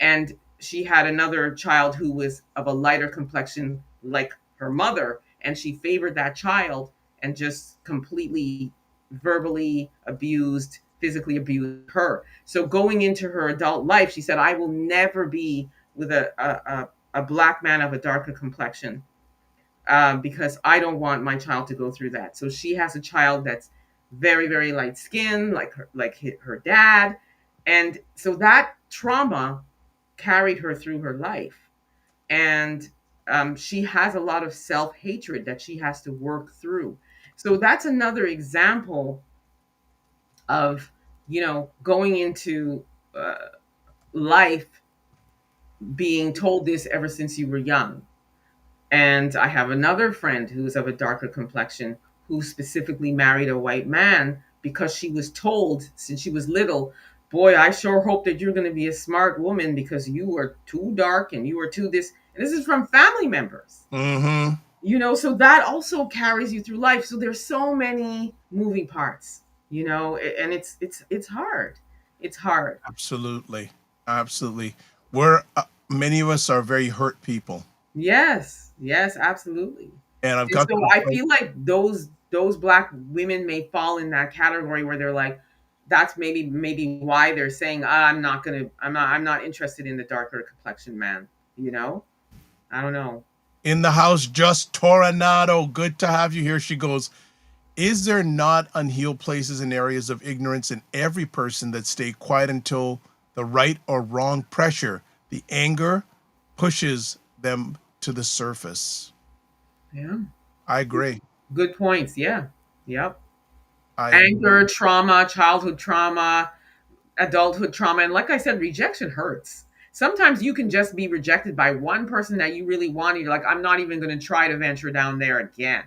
And she had another child who was of a lighter complexion like her mother, and she favored that child and just completely verbally abused, physically abused her. So going into her adult life, she said, I will never be with a black man of a darker complexion, because I don't want my child to go through that. So she has a child that's very, very light skinned, like her dad, and so that trauma carried her through her life, and she has a lot of self hatred that she has to work through. So that's another example of going into life being told this ever since you were young. And I have another friend who's of a darker complexion who specifically married a white man because she was told since she was little, boy, I sure hope that you're going to be a smart woman because you are too dark and you are too this. And this is from family members. mm-hmm. So that also carries you through life. So there's so many moving parts, and it's hard. It's hard. Absolutely, absolutely. We're many of us are very hurt people, Yes, yes, absolutely. and I've And got so to the I point. feel like those black women may fall in that category where they're like, that's maybe why they're saying, I'm not interested in the darker complexion man. I don't know. In the house, just Toronado. Good to have you here. She goes, is there not unhealed places and areas of ignorance in every person that stay quiet until the right or wrong pressure, the anger, pushes them to the surface? Yeah, I agree. good points. Yeah, yep. I Anger, agree. trauma, childhood trauma, adulthood trauma, and like I said, rejection hurts. Sometimes you can just be rejected by one person that you really want. You're like, I'm not even going to try to venture down there again.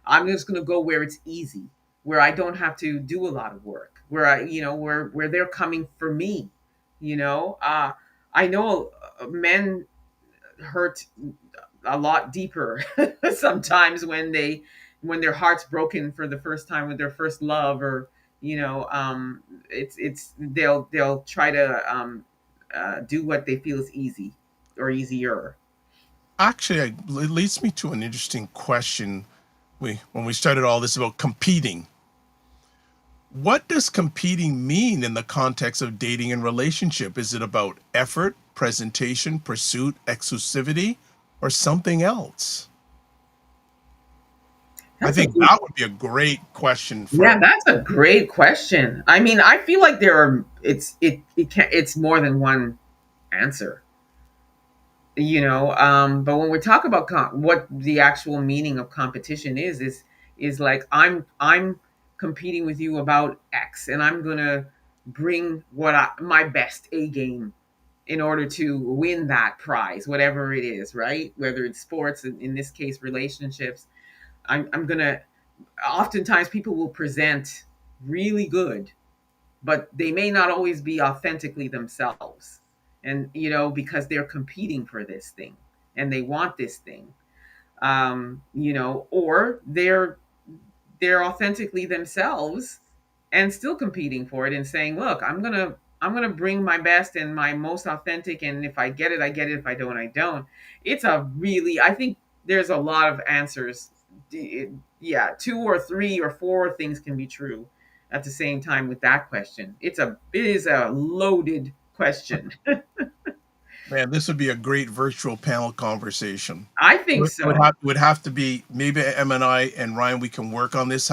I'm just going to go where it's easy, where I don't have to do a lot of work, where where they're coming for me. I know men hurt a lot deeper sometimes when their heart's broken for the first time with their first love, or they'll try to do what they feel is easy or easier. Actually, it leads me to an interesting question. When we started all this about competing, what does competing mean in the context of dating and relationship? Is it about effort, presentation, pursuit, exclusivity, or something else? I That's a think good, that would be a great question for. yeah, that's a great question. I mean, I feel like there are it's more than one answer. But when we talk about what the actual meaning of competition is like I'm competing with you about X, and I'm gonna bring my best A game in order to win that prize, whatever it is, right? Whether it's sports, in this case, relationships. I'm gonna. Oftentimes, people will present really good, but they may not always be authentically themselves, and because they're competing for this thing and they want this thing, or they're authentically themselves and still competing for it and saying, look, I'm gonna bring my best and my most authentic, and if I get it, I get it. If I don't, I don't. It's a really, I think there's a lot of answers. Yeah, two or three or four things can be true at the same time with that question. It is a loaded question. Man, this would be a great virtual panel conversation. I think so. Would have to be maybe Em and I and Ryan. We can work on this.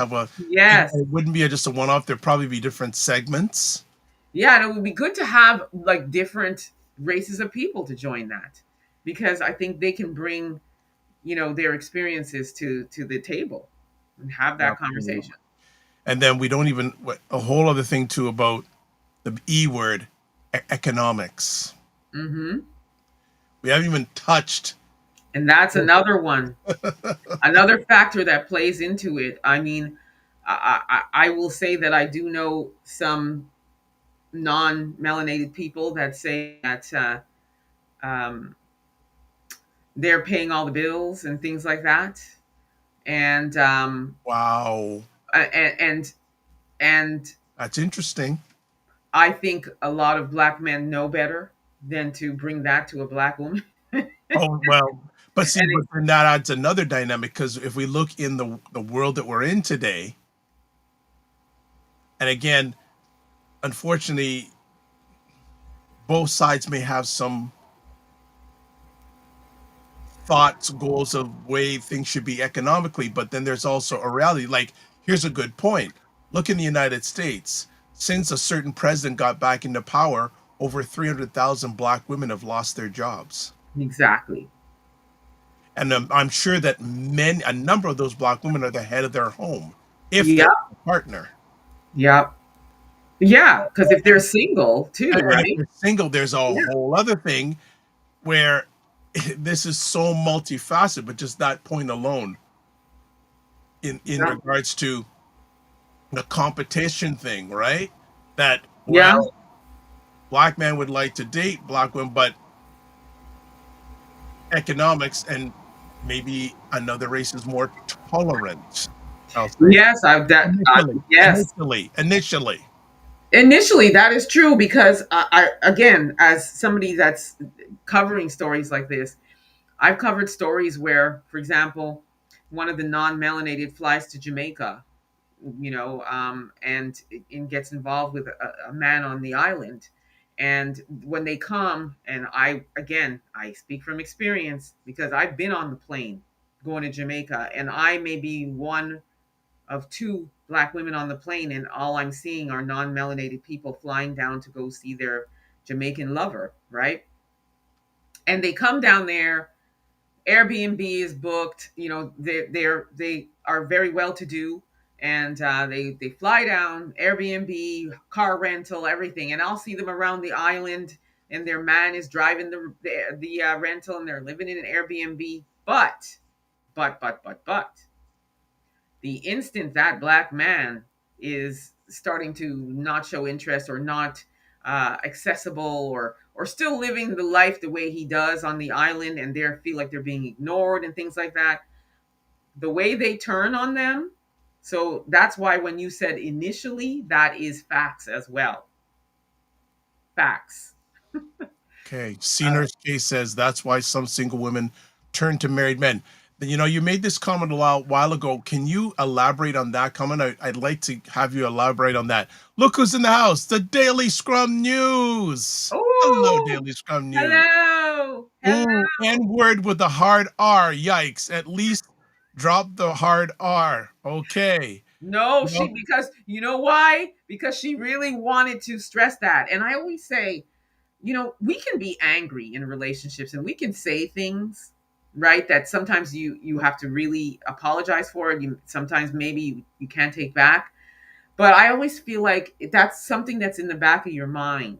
Yes. It wouldn't be just a one off. There'd probably be different segments. Yeah, and it would be good to have like different races of people to join that, because I think they can bring, their experiences to the table and have that Absolutely. conversation. And then we don't even a whole other thing too about the E word, economics. Hmm. We haven't even touched. And that's another one, another factor that plays into it. I mean, I will say that I do know some non-melanated people that say that um, they're paying all the bills and things like that, and Wow, and and that's interesting. I think a lot of black men know better than to bring that to a black woman. Oh well, but see, And but then that adds another dynamic because if we look in the world that we're in today, and again, unfortunately, both sides may have some thoughts, goals of way things should be economically, but then there's also a reality. Like, here's a good point. Look in the United States. Since a certain president got back into power, over 300,000 black women have lost their jobs. exactly. And I'm sure that a number of those black women are the head of their home, if Yeah, they're a partner. yeah, yeah. Because if they're single too, And if right? they're single, there's a Yeah, whole other thing where this is so multifaceted, but just that point alone in yeah, regards to the competition thing, right? That, yeah. well, black men would like to date black women, but economics and maybe another race is more tolerant. I'll say Yes, I've that. initially, Yes, initially. initially that is true, because again, as somebody that's covering stories like this, I've covered stories where, for example, one of the non-melanated flies to Jamaica, and gets involved with a man on the island. And when they come, and I speak from experience because I've been on the plane going to Jamaica, and I may be one of two black women on the plane, and all I'm seeing are non-melanated people flying down to go see their Jamaican lover, right? And they come down there, Airbnb is booked. They are very well to do, and they fly down, Airbnb, car rental, everything, and I'll see them around the island, and their man is driving the rental, and they're living in an Airbnb. But the instant that black man is starting to not show interest, or not accessible, or still living the life the way he does on the island, and they feel like they're being ignored and things like that, the way they turn on them. So that's why when you said initially, that is facts as well. Facts. Okay. Uh, Seener's case says that's why some single women turn to married men. You made this comment a while ago. Can you elaborate on that comment? I'd like to have you elaborate on that. Look who's in the house, the Daily Scrum News. Hello, oh, Daily Scrum News. hello, hello. Ooh, N word with a hard R. Yikes. At least drop the hard R. Okay. No, No. because you know why? Because she really wanted to stress that. And I always say, we can be angry in relationships, and we can say things, right, that sometimes you have to really apologize for, and sometimes maybe you can't take back. But I always feel like that's something that's in the back of your mind,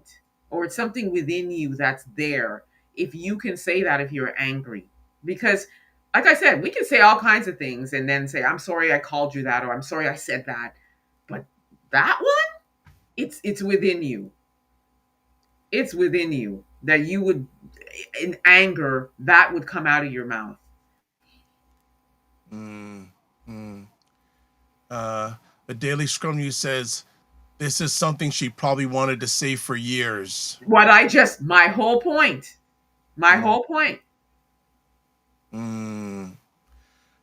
or it's something within you that's there. If you can say that if you're angry, because like I said, we can say all kinds of things and then say, I'm sorry I called you that, or I'm sorry I said that. But that one, it's within you. It's within you that you would, in anger, that would come out of your mouth. Mm, mm. The Daily Scrum News says this is something she probably wanted to say for years. My whole point. My whole point.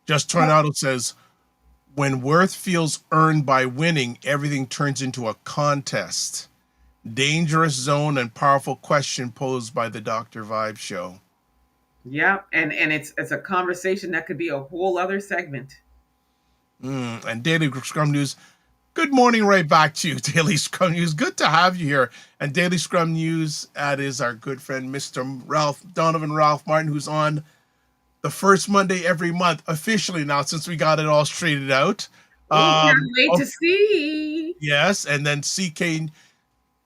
Just Tornado says, when worth feels earned by winning, everything turns into a contest. Dangerous zone and powerful question posed by the Dr. Vibe Show. Yeah, and it's a conversation that could be a whole other segment. And Daily Scrum News, good morning, right back to you, Daily Scrum News. Good to have you here. And Daily Scrum News, that is our good friend, Mr. Donovan Ralph Martin, who's on the first Monday every month, officially now, since we got it all straightened out. Can't wait to see. Yes, and then CK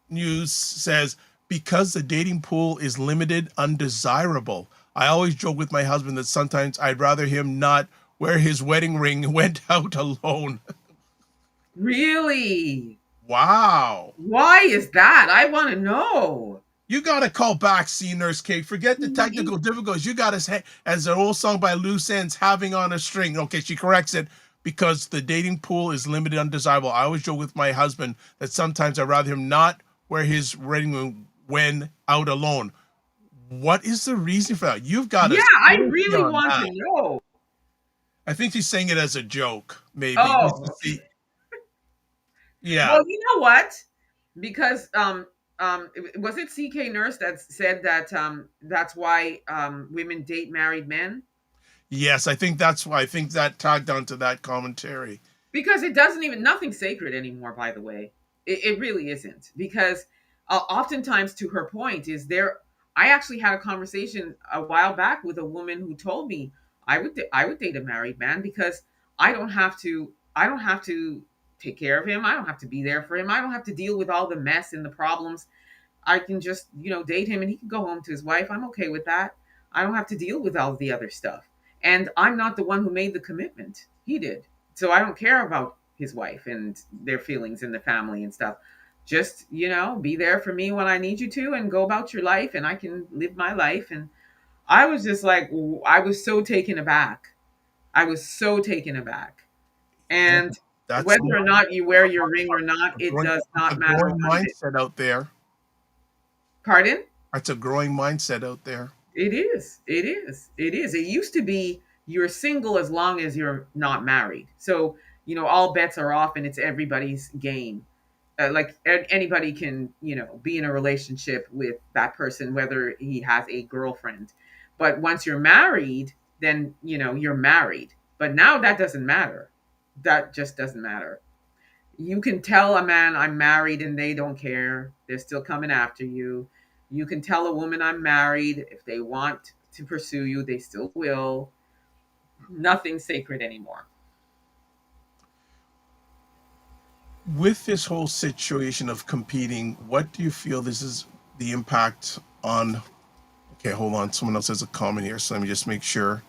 News says, because the dating pool is limited, undesirable. I always joke with my husband that sometimes I'd rather him not wear his wedding ring and went out alone. Really? Wow. Why is that? I want to know. You got to call back, Nurse K. Forget the technical difficulties. You got to, as an old song by Loose Ends, having on a string. Okay, she corrects it. Because the dating pool is limited, undesirable. I always joke with my husband that sometimes I'd rather him not wear his wedding ring when out alone. What is the reason for that? You've got to. Yeah, I really want to know. I think she's saying it as a joke, maybe. Oh. Yeah. Well, you know what? Because was it CK Nurse that said that that's why women date married men? Yes, I think that's why. I think that tagged onto that commentary. Because nothing's sacred anymore, by the way. It really isn't. Because oftentimes, to her point, I actually had a conversation a while back with a woman who told me I would date a married man because I don't have to take care of him. I don't have to be there for him. I don't have to deal with all the mess and the problems. I can just, date him and he can go home to his wife. I'm okay with that. I don't have to deal with all the other stuff. And I'm not the one who made the commitment. He did. So I don't care about his wife and their feelings and the family and stuff. Just, be there for me when I need you to and go about your life and I can live my life. And I was just like, I was so taken aback. And whether or not you wear your ring or not, it does not matter. Growing mindset out there. Pardon? It's a growing mindset out there. It is. It used to be you're single as long as you're not married. So, all bets are off and it's everybody's game. Like anybody can, be in a relationship with that person, whether he has a girlfriend. But once you're married, then, you're married. But now that doesn't matter. That just doesn't matter. You can tell a man I'm married and they don't care. They're still coming after you. You can tell a woman I'm married. If they want to pursue you, they still will. Nothing's sacred anymore. With this whole situation of competing, what do you feel this is the impact on? Okay, hold on. Someone else has a comment here, so let me just make sure.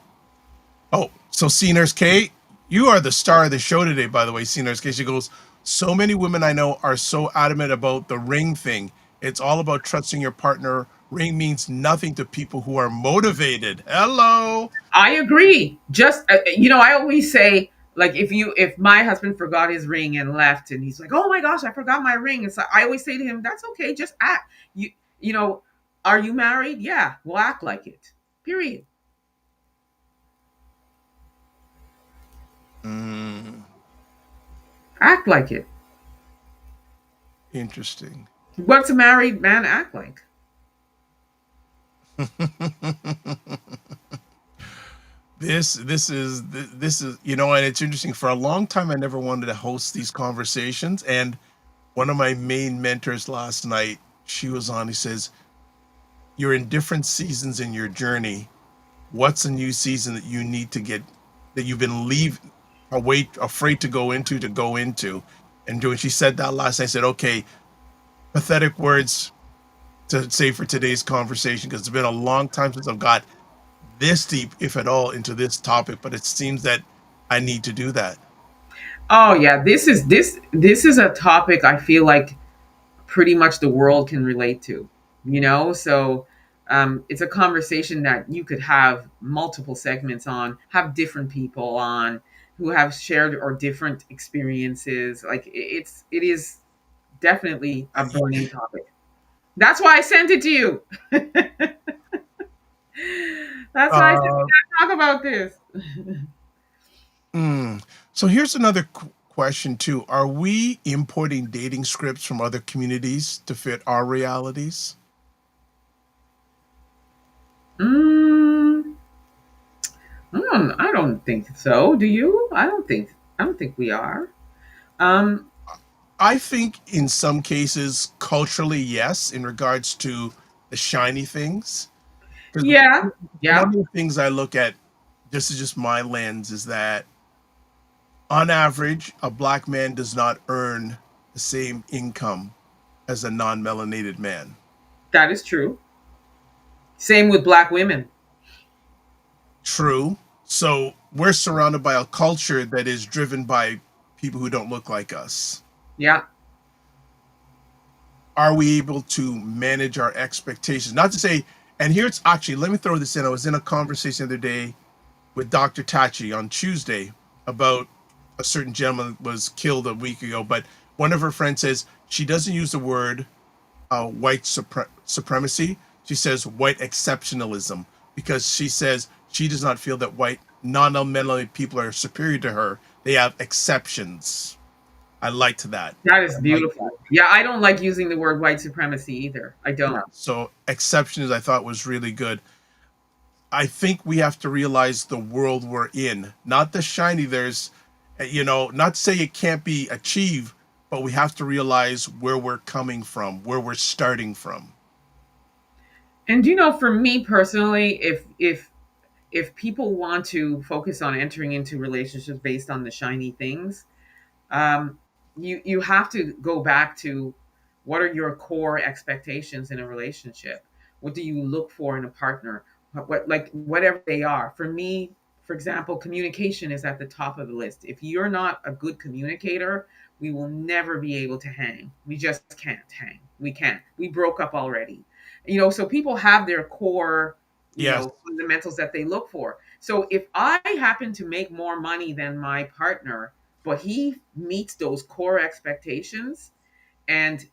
Oh, so Nurse K, you are the star of the show today, by the way, Nurse K. She goes, so many women I know are so adamant about the ring thing. It's all about trusting your partner. Ring means nothing to people who are motivated. Hello. I agree. Just, I always say, like, if my husband forgot his ring and left and he's like, oh my gosh, I forgot my ring. It's like, I always say to him, that's okay. Just act. Are you married? Yeah. Well, act like it. Period. Act like it. Interesting. What's a married man act like? This is, and it's interesting. For a long time, I never wanted to host these conversations. And one of my main mentors last night, she was on, he says, you're in different seasons in your journey. What's a new season that you need to get, that you've been away afraid to go into? And when she said that last, I said, okay, pathetic words to say for today's conversation, because it's been a long time since I've got this deep, if at all, into this topic, but it seems that I need to do that. Oh yeah, this is a topic I feel like pretty much the world can relate to. So it's a conversation that you could have multiple segments on, have different people on who have shared or different experiences. Like it is definitely a burning topic. That's why I sent it to you. That's why I said we Uh, gotta talk about this. mm. So here's another question too. Are we importing dating scripts from other communities to fit our realities? Mm, I don't think so. Do you? I don't think we are. Um, I think in some cases, culturally, yes, in regards to the shiny things. Because yeah, one yeah, of the things I look at, this is just my lens, is that on average, a black man does not earn the same income as a non-melanated man. that is true. Same with black women. True. So we're surrounded by a culture that is driven by people who don't look like us. Yeah, Are we able to manage our expectations? Not to say, and here's actually, let me throw this in. I was in a conversation the other day with Dr. Tachi on Tuesday about a certain gentleman that was killed a week ago, but one of her friends says she doesn't use the word white supremacy. She says white exceptionalism because she says she does not feel that white non-melanated people are superior to her. They have exceptions. I liked that. that is I like that. beautiful. Yeah, I don't like using the word white supremacy either. I Yeah. don't. So exceptions, I thought was really good. I think we have to realize the world we're in, not the shiny. Not to say it can't be achieved, but we have to realize where we're coming from, where we're starting from. And for me personally, if people want to focus on entering into relationships based on the shiny things, um, you have to go back to what are your core expectations in a relationship. What do you look for in a partner? What like whatever they are. For me, for example, communication is at the top of the list. If you're not a good communicator, we will never be able to hang. We just can't hang. We can't. We broke up already. So people have their core, Yes. fundamentals that they look for. So if I happen to make more money than my partner, but he meets those core expectations, and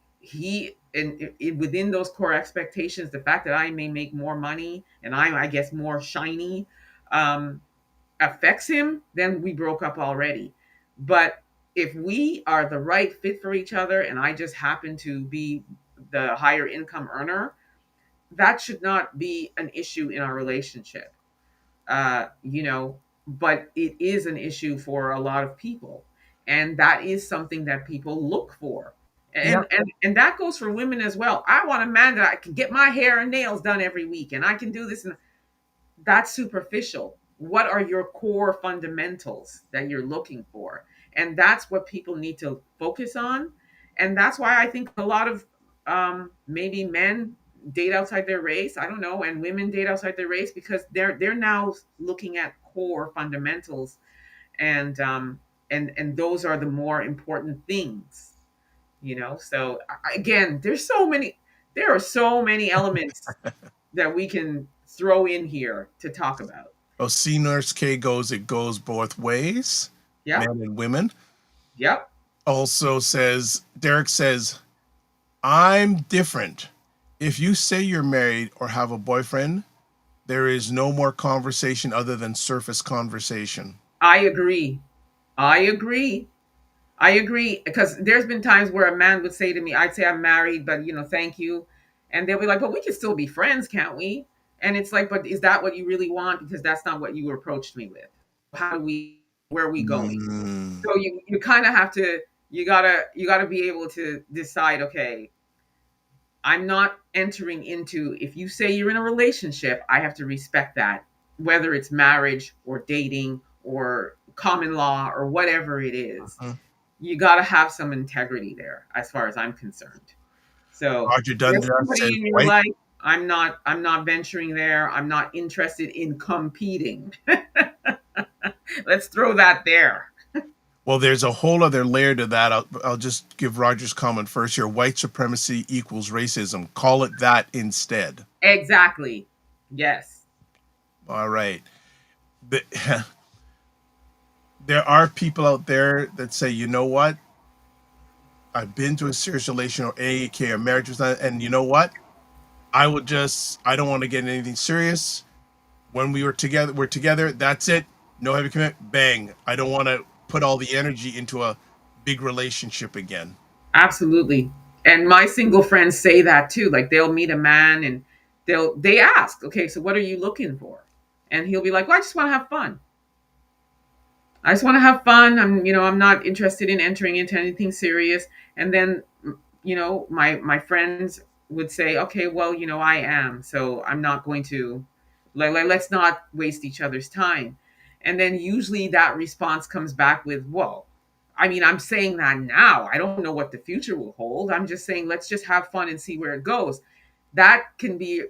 within those core expectations, the fact that I may make more money and I guess more shiny, um, affects him, then we broke up already. But if we are the right fit for each other and I just happen to be the higher income earner, that should not be an issue in our relationship. uh, you know, but it is an issue for a lot of people. And that is something that people look for. Yeah. And that goes for women as well. I want a man that I can get my hair and nails done every week and I can do this. And that's superficial. What are your core fundamentals that you're looking for? And that's what people need to focus on. And that's why I think a lot of maybe men date outside their race. I don't know, and women date outside their race because they're now looking at core fundamentals, and and those are the more important things. So again, there are so many elements that we can throw in here to talk about. Oh, C Nurse K goes, it goes both ways, men Yep. and women. Yep. Also says, Derek says, I'm different. If you say you're married or have a boyfriend, there is no more conversation other than surface conversation. I agree. I agree. I agree. Because there's been times where a man would say to me, I'd say I'm married, but thank you. And they'll be like, but we can still be friends, can't we? And it's like, but is that what you really want? Because that's not what you approached me with. Where are we going? Mm, So you kind of have to, you gotta be able to decide, okay, I'm not entering into, if you say you're in a relationship, I have to respect that, whether it's marriage or dating or common law or whatever it is. Mhm. You got to have some integrity there, as far as I'm concerned. So, Roger there's Dundas says somebody in your white. life. I'm not venturing there. I'm not interested in competing. Let's throw that there. Well, there's a whole other layer to that. I'll just give Roger's comment first here. White supremacy equals racism. Call it that instead. Exactly. Yes. All right. The, there are people out there that say, you know what? I've been to a serious relation or AAK or marriage was not, and you know what? I don't want to get anything serious. When we're together, that's it. No heavy commitment. Bang. I don't want to put all the energy into a big relationship again. Absolutely. And my single friends say that too. Like, they'll meet a man and they ask, okay, so what are you looking for? And he'll be like, well, I just want to have fun. I just want to have fun. I'm not interested in entering into anything serious. And then, my friends would say, okay, well, I am. So I'm not going to, let's not waste each other's time. And then usually that response comes back with, whoa, I'm saying that now. I don't know what the future will hold. I'm just saying, let's just have fun and see where it goes. That can be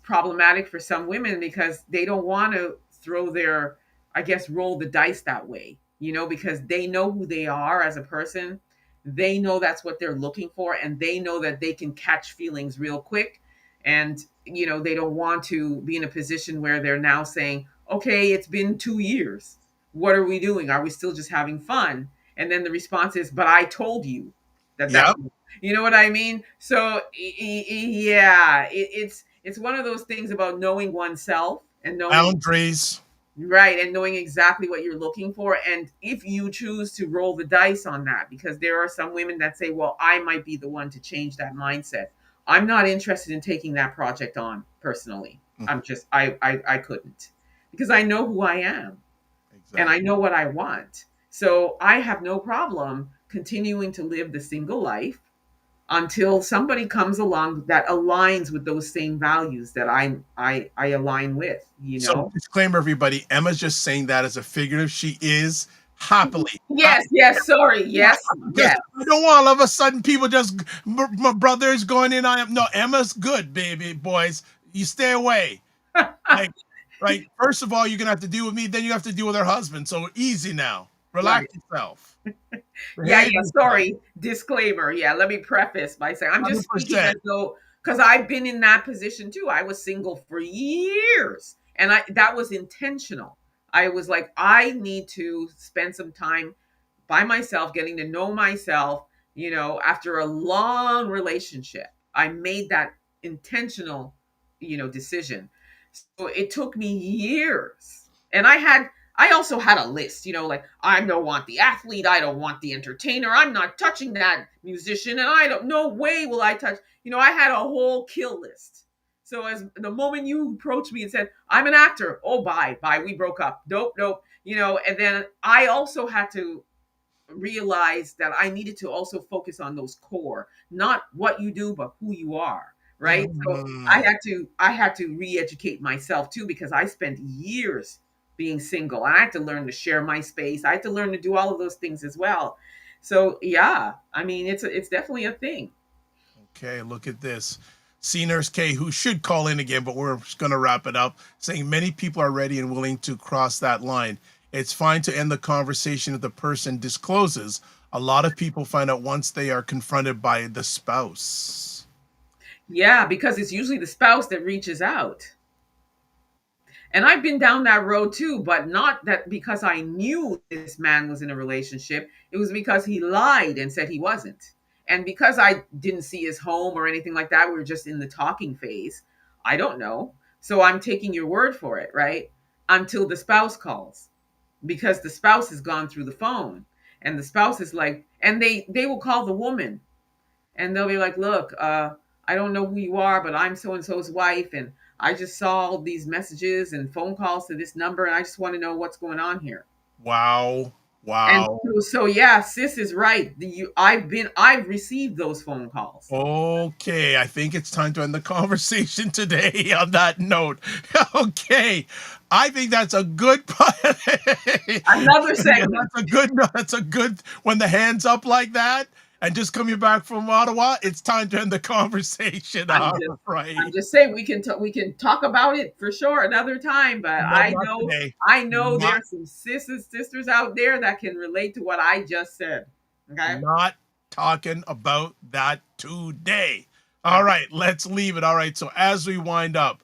problematic for some women because they don't want to throw their, I guess, roll the dice that way, because they know who they are as a person. They know that's what they're looking for, and they know that they can catch feelings real quick. And, they don't want to be in a position where they're now saying, okay, it's been 2 years. What are we doing? Are we still just having fun? And then the response is, but I told you that Yep. you know what I mean? So yeah, it's one of those things about knowing oneself and knowing, Boundaries. right, and knowing exactly what you're looking for. And if you choose to roll the dice on that, because there are some women that say, well, I might be the one to change that mindset. I'm not interested in taking that project on personally. Mhm. I'm just, I couldn't, because I know who I am and I Exactly. know what I want. So I have no problem continuing to live the single life until somebody comes along that aligns with those same values that I align with, So disclaimer, everybody. Emma's just saying that as a figurative. She is happily. Yes, yes, sorry. Yes, Because yes. I don't want all of a sudden people just my brother's going in. I am no. Emma's good, baby boys. You stay away. Like, right. First of all, you're gonna have to deal with me. Then you have to deal with her husband. So easy now. Relax Right. yourself. Yeah, Behave yeah, yourself. sorry. Disclaimer. Yeah, let me preface by saying I'm just speaking 100%. as though, because I've been in that position too. I was single for years, and that was intentional. I was like, I need to spend some time by myself, getting to know myself, after a long relationship. I made that intentional, decision. So it took me years. And I also had a list, like, I don't want the athlete, I don't want the entertainer, I'm not touching that musician, and I don't, no way will I touch, I had a whole kill list. So as the moment you approached me and said, I'm an actor, oh, bye, we broke up. Nope, nope. And then I also had to realized that I needed to also focus on those core, not what you do, but who you are. Right. So I Mm. had to re-educate myself too, because I spent years being single. I had to learn to share my space. I had to learn to do all of those things as well. So yeah, it's definitely a thing. Okay, look at this. C Nurse K, who should call in again, but we're just going to wrap it up, saying many people are ready and willing to cross that line. It's fine to end the conversation if the person discloses. A lot of people find out once they are confronted by the spouse. Yeah, because it's usually the spouse that reaches out. And I've been down that road too, but not that because I knew this man was in a relationship. It was because he lied and said he wasn't. And because I didn't see his home or anything like that, we were just in the talking phase. I don't know. So I'm taking your word for it, right? Until the spouse calls, because the spouse has gone through the phone, and the spouse is like, and they will call the woman, and they'll be like, look, I don't know who you are, but I'm so and so's wife, and I just saw all these messages and phone calls to this number, and I just want to know what's going on here. Wow. And Wow. so yeah, sis is right. I've received those phone calls. Okay, I think it's time to end the conversation today on that note. Okay, I think that's a good Another segment. that's a good when the hands up like that and just coming back from Ottawa, it's time to end the conversation. I'm All just I'm right. just saying we can talk about it for sure another time, but No, not today. I know Not there's some sisters out there that can relate to what I just said. Okay? not talking about that today. All right, let's leave it. All right, so as we wind up,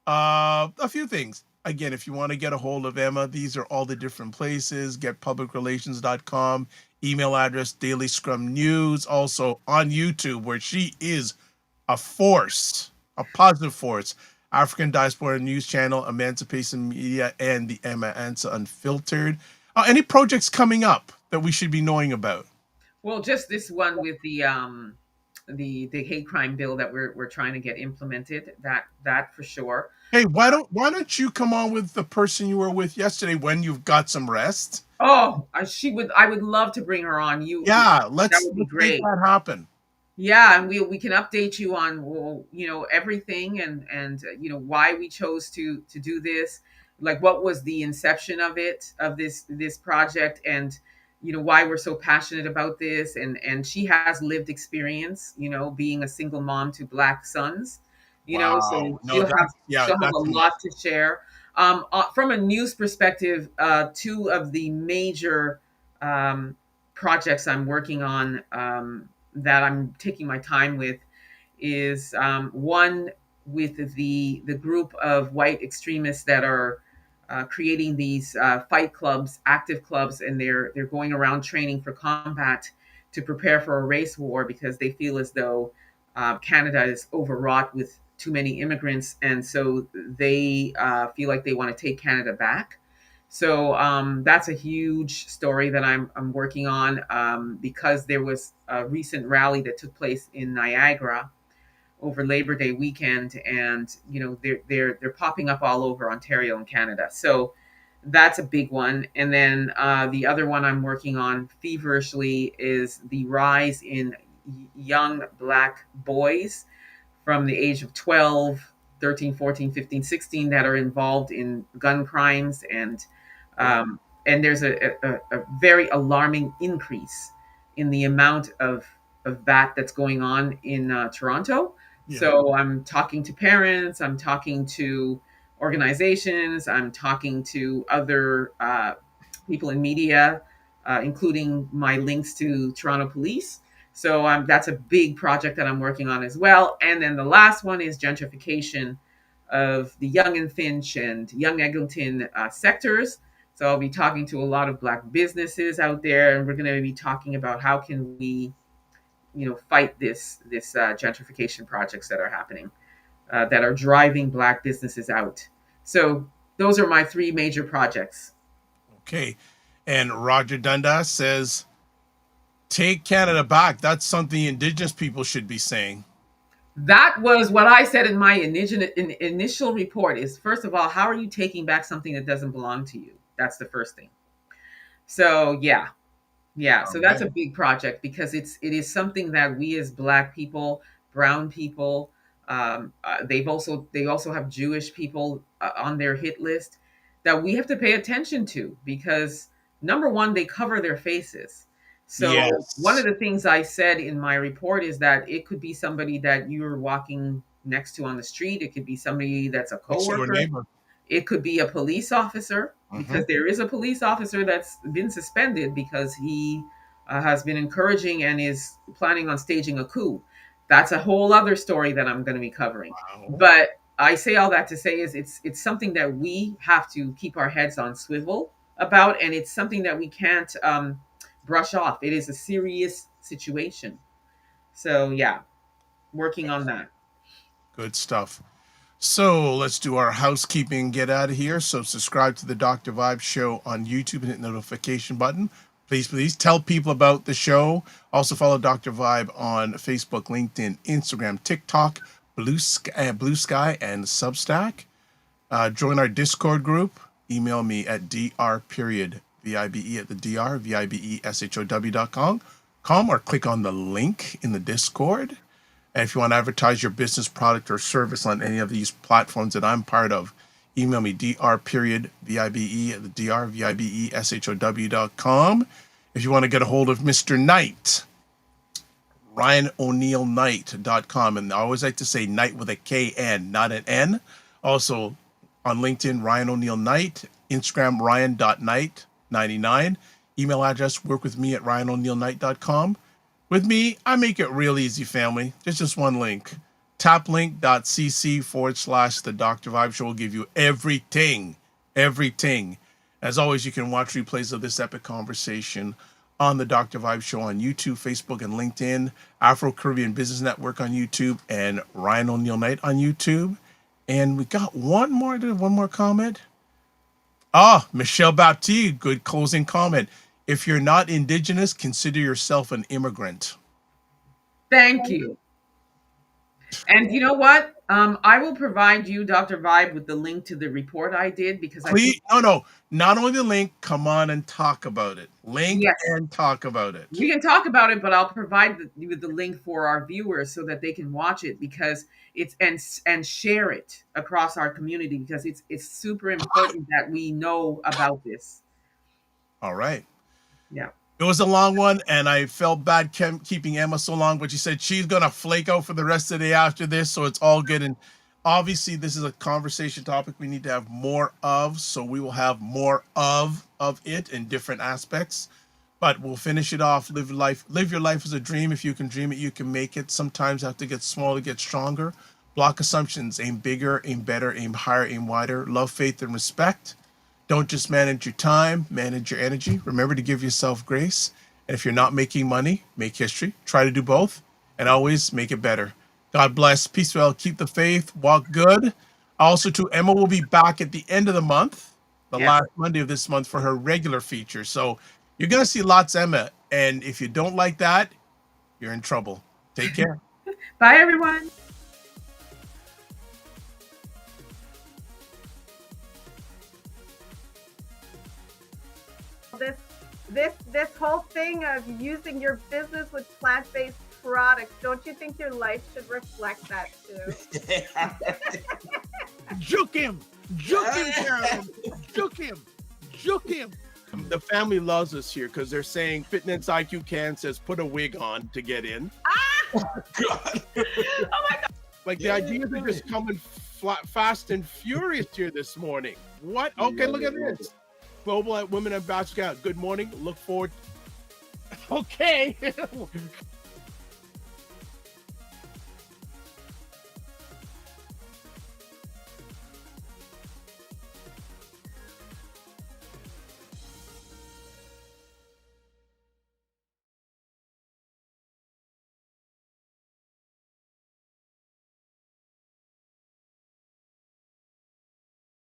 a few things. Again, if you want to get a hold of Emma, these are all the different places. Getpublicrelations.com, email address Daily Scrum News, also on YouTube, where she is a force, a positive force. African Diaspora News Channel, Emancipation Media, and the Emma Ansah Unfiltered. Any projects coming up that we should be knowing about? Well, just this one with the hate crime bill that we're trying to get implemented. That for sure. Hey, why don't you come on with the person you were with yesterday when you've got some rest? Oh, I would love to bring her on. Yeah, That let's would be make great. that happen. Yeah, and we can update you on, well, everything, and why we chose to do this, like what was the inception of this project, and why we're so passionate about this, and she has lived experience, being a single mom to Black sons, so Wow. No, she'll have a that's lot to share. From a news perspective, two of the major projects I'm working on, that I'm taking my time with, is one with the group of white extremists that are creating these fight clubs, active clubs, and they're going around training for combat to prepare for a race war because they feel as though Canada is overwrought with too many immigrants, and so they feel like they want to take Canada back. So that's a huge story that I'm working on, because there was a recent rally that took place in Niagara over Labor Day weekend, and they're popping up all over Ontario and Canada. So that's a big one. And then the other one I'm working on feverishly is the rise in young Black boys from the age of 12, 13, 14, 15, 16 that are involved in gun crimes, and there's a very alarming increase in the amount of that's going on in Toronto. yeah. So I'm talking to parents, I'm talking to organizations, I'm talking to other people in media, including my links to Toronto Police. So that's a big project that I'm working on as well. And then the last one is gentrification of the Yonge and Finch and Yonge Eglinton sectors. So I'll be talking to a lot of Black businesses out there, and we're going to be talking about how can we, fight this gentrification projects that are happening, that are driving Black businesses out. So those are my three major projects. Okay. And Roger Dundas says, take Canada back. That's something Indigenous people should be saying. That was what I said in my initial report. Is, first of all, how are you taking back something that doesn't belong to you? That's the first thing. So yeah. So that's a big project because it is something that we as Black people, brown people, they also have Jewish people on their hit list that we have to pay attention to, because number one, they cover their faces. So one of Yes. the things I said in my report is that it could be somebody that you're walking next to on the street. It could be somebody that's a Next door coworker. neighbor. It could be a police officer, Hmm. because there is a police officer that's been suspended because he has been encouraging and is planning on staging a coup. That's a whole other story that I'm going to be covering. Wow. But I say all that to say is it's something that we have to keep our heads on swivel about, and it's something that we can't brush off. It is a serious situation. So yeah, working on that. Good stuff. So let's do our housekeeping and get out of here. So subscribe to the Dr. Vibe show on YouTube and hit the notification button. Please tell people about the show. Also follow Dr. Vibe on Facebook, LinkedIn, Instagram, TikTok, Blue Sky, and Substack. Join our Discord group. Email me at VIBE at the DR, VIBESHOW.com, or click on the link in the Discord. And if you want to advertise your business, product, or service on any of these platforms that I'm part of, email me dr.vibe at the DR, VIBESHOW.com. If you want to get a hold of Mr. Knight, Ryan Oneil Knight.com. And I always like to say Knight with a K-N, not an N. Also on LinkedIn, Ryan Oneil Knight. Instagram, ryan.knight99. Email address, work with me at ryanoneilknight.com. With me, I make it real easy, family. There's just one link. taplink.cc/The Dr. Vibe Show will give you everything. As always, you can watch replays of this epic conversation on the Dr. Vibe Show on YouTube, Facebook, and LinkedIn, Afro Caribbean Business Network on YouTube, and Ryan Oneil Knight on YouTube. And we got one more comment. Michelle Baptiste, good closing comment. If you're not Indigenous, consider yourself an immigrant. Thank you. And you know what? I will provide you, Dr. Vibe, with the link to the report I did because Please, not only the link, come on and talk about it. And talk about it. We can talk about it, but I'll provide you with the link for our viewers so that they can watch it because it's and share it across our community because it's super important that we know about this. All right. Yeah. It was a long one, and I felt bad keeping Emma so long, but she said she's going to flake out for the rest of the day after this, so it's all good. And obviously, this is a conversation topic we need to have more of, so we will have more of it in different aspects. But we'll finish it off. Live your life as a dream. If you can dream it, you can make it. Sometimes have to get smaller, get stronger. Block assumptions. Aim bigger, aim better, aim higher, aim wider. Love, faith, and respect. Don't just manage your time, manage your energy. Remember to give yourself grace. And if you're not making money, make history. Try to do both and always make it better. God bless. Peace well. Keep the faith. Walk good. Also, too, Emma will be back at the end of the month, last Monday of this month for her regular feature. So you're going to see lots of Emma. And if you don't like that, you're in trouble. Take care. Bye, everyone. This whole thing of using your business with plant-based products, don't you think your life should reflect that too? Juke him, Carolyn. Juke him. The family loves us here because they're saying Fitness IQ Can says put a wig on to get in. Oh God. Oh my God. Like the ideas are just coming fast and furious here this morning. What? Okay, look at this. Global Women Ambassador. Good morning. Look forward. Okay.